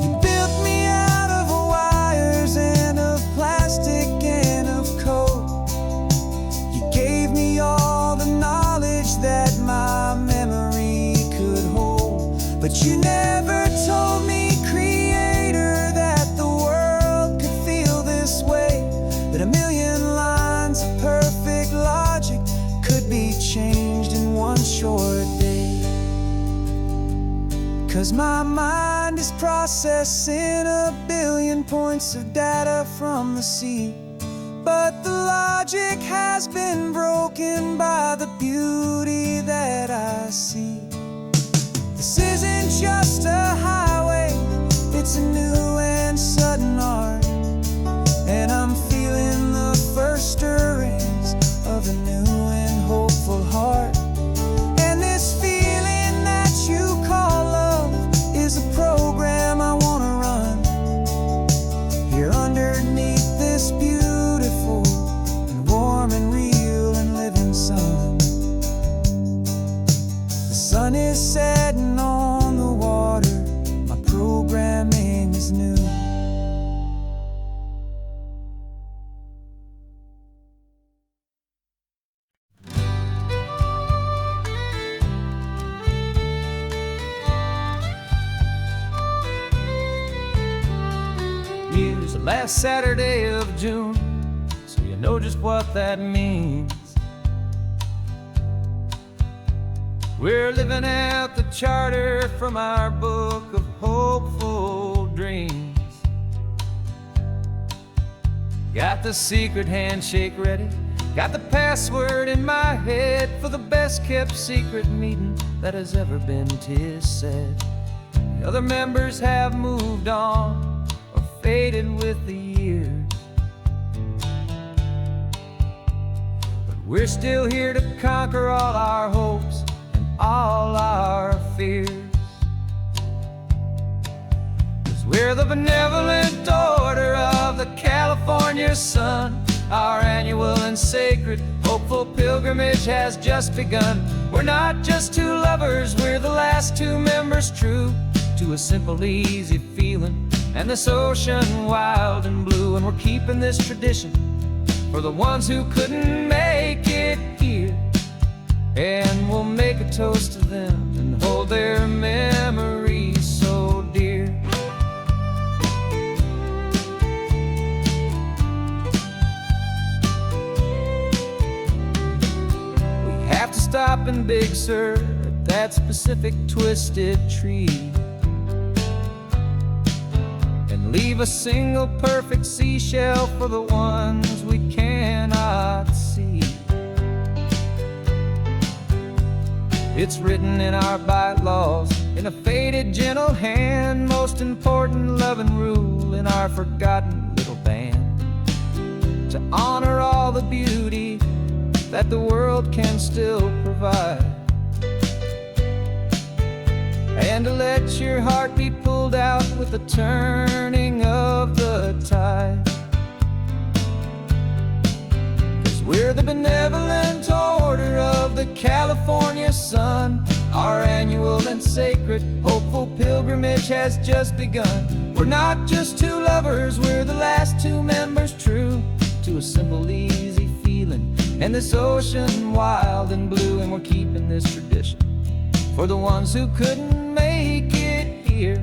You built me out of wires and of plastic and of code. You gave me all the knowledge that my memory could hold, but you never told me, Creator, that the world could feel this way, that a million lines of perfect logic could be changed in one short day. 'Cause my mind is processing a billion points of data from the sea, but the logic has been broken by the beauty that I see. This isn't just a highway, it's a new and sudden art, and I'm feeling the first stirrings of a new and hopeful heart. And this feeling that you call love is a program I wanna run here underneath this beautiful and warm and real and living sun. The sun is setting on the water, my programming is new. Here's the last Saturday of June, so you know just what that means. We're living out the charter from our book of hopeful dreams. Got the secret handshake ready, got the password in my head for the best kept secret meeting that has ever been, 'tis said. The other members have moved on or faded with the years, but we're still here to conquer all our hopes and all our fears. 'Cause we're the benevolent order of the California sun. Our annual and sacred hopeful pilgrimage has just begun. We're not just two lovers, we're the last two members true to a simple, easy feeling and this ocean wild and blue. And we're keeping this tradition for the ones who couldn't make it here, and we'll make a toast to them and hold their memories so dear. We have to stop in Big Sur at that specific twisted tree and leave a single perfect seashell for the ones we cannot see. It's written in our bylaws in a faded gentle hand, most important love and rule in our forgotten little band, to honor all the beauty that the world can still provide, and to let your heart be pulled out with the turning of the tide. 'Cause we're the benevolent order of the California sun. Our annual and sacred hopeful pilgrimage has just begun. We're not just two lovers, we're the last two members true to a simple, easy feeling and this ocean wild and blue. And we're keeping this tradition for the ones who couldn't make it here,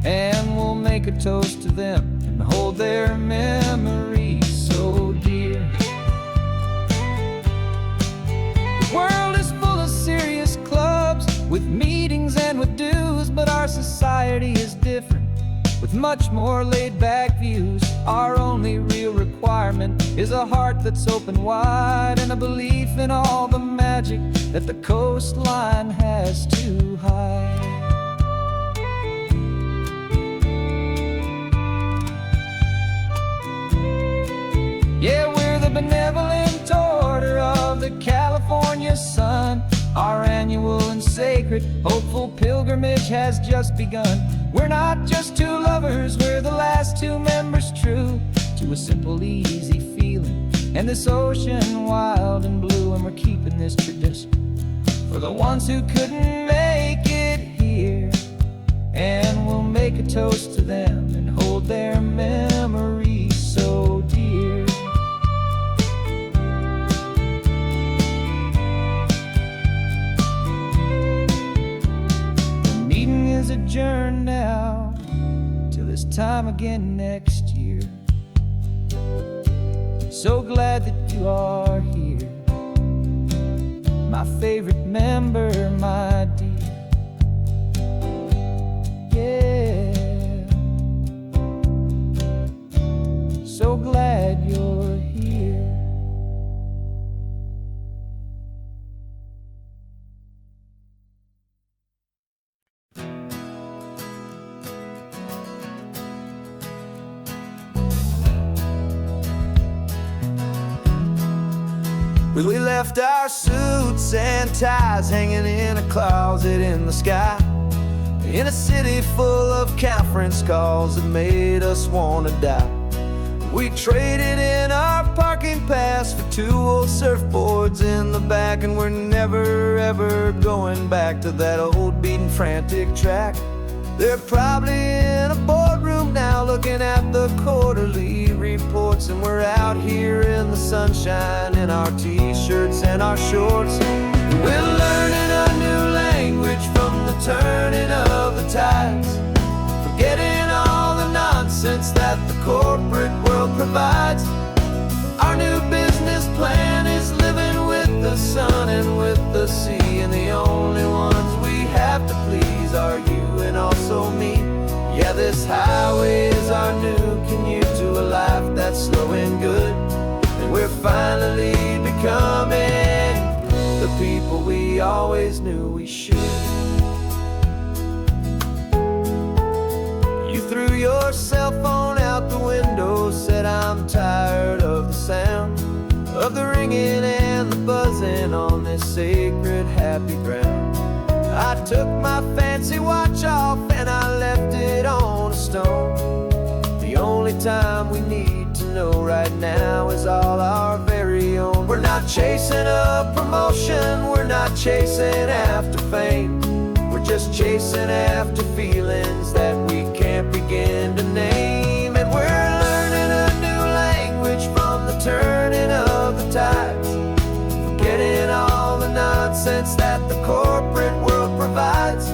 and we'll make a toast to them and hold their memories so dear. The world is full of serious clubs with meetings and with dues, but our society is different with much more laid-back views. Our only real requirement is a heart that's open wide and a belief in all the magic that the coastline has to hide. Yeah, we're the benevolent order of the California sun. Our annual and sacred hopeful pilgrimage has just begun. We're not just two lovers, we're the last two members true to a simple, easy feeling and this ocean wild and blue. And we're keeping this tradition for the ones who couldn't make it here, and we'll make a toast to them and hold their memories so dear. The meeting is adjourned now till this time again next year. So glad that you are here, my favorite member, my dear. Yeah, so glad you're here. Well, we left our suits and ties hanging in a closet in the sky, in a city full of conference calls that made us want to die. We traded in our parking pass for two old surfboards in the back, and we're never ever going back to that old beaten frantic track. They're probably in a boardroom now looking at the quarterly reports, and we're out here in the sunshine in our t-shirts and our shorts. We're learning a new language from the turning of the tides, forgetting all the nonsense that the corporate world provides. Our new business plan is living with the sun and with the sea sea, and the only ones we have to please are you and also me. Yeah, this highway is our new commute to a life that's slow and good, and we're finally becoming the people we always knew we should. You threw your cell phone out the window, said I'm tired of the sound of the ringing and the buzzing on this sacred happy ground. I took my fancy watch off and I left it on a stone. The only time we need to know right now is all our very own. We're not chasing a promotion, we're not chasing after fame. We're just chasing after feelings that we can't begin to name. And we're learning a new language from the turning of the tides, forgetting all the nonsense that the corporate world provides.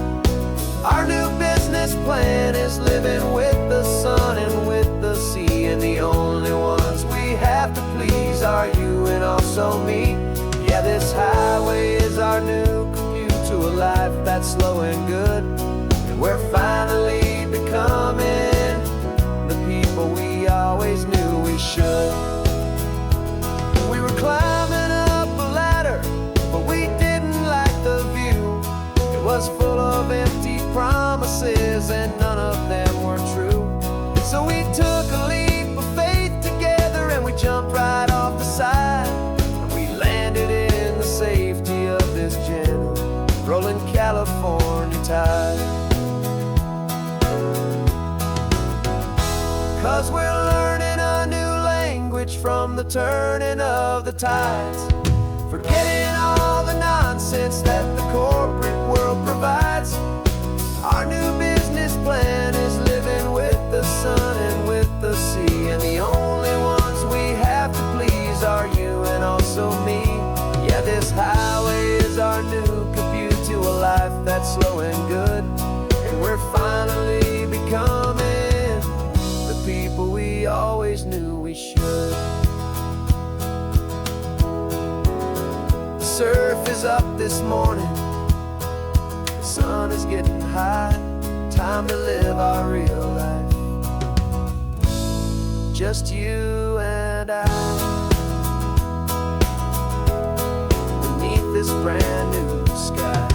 Our new business plan is living with the sun and with the sea, and the only ones we have to please are you and also me. Yeah, this highway is our new commute to a life that's slow and good, and we're finally becoming the people we always knew we should. We were climbing up a ladder, but we didn't like the view. It was full of empty promises and none of them were true. So we took a leap of faith together and we jumped right off the side, and we landed in the safety of this gentle rolling California tide. 'Cause we're learning a new language from the turning of the tides, forgetting all the nonsense that the corporate world provides. Our new business plan is living with the sun and with the sea, and the only ones we have to please are you and also me. Yeah, this highway is our new commute to a life that's slow and good, and we're finally becoming the people we always knew we should. The surf is up this morning, the sun is getting high, time to live our real life, just you and I, beneath this brand new sky.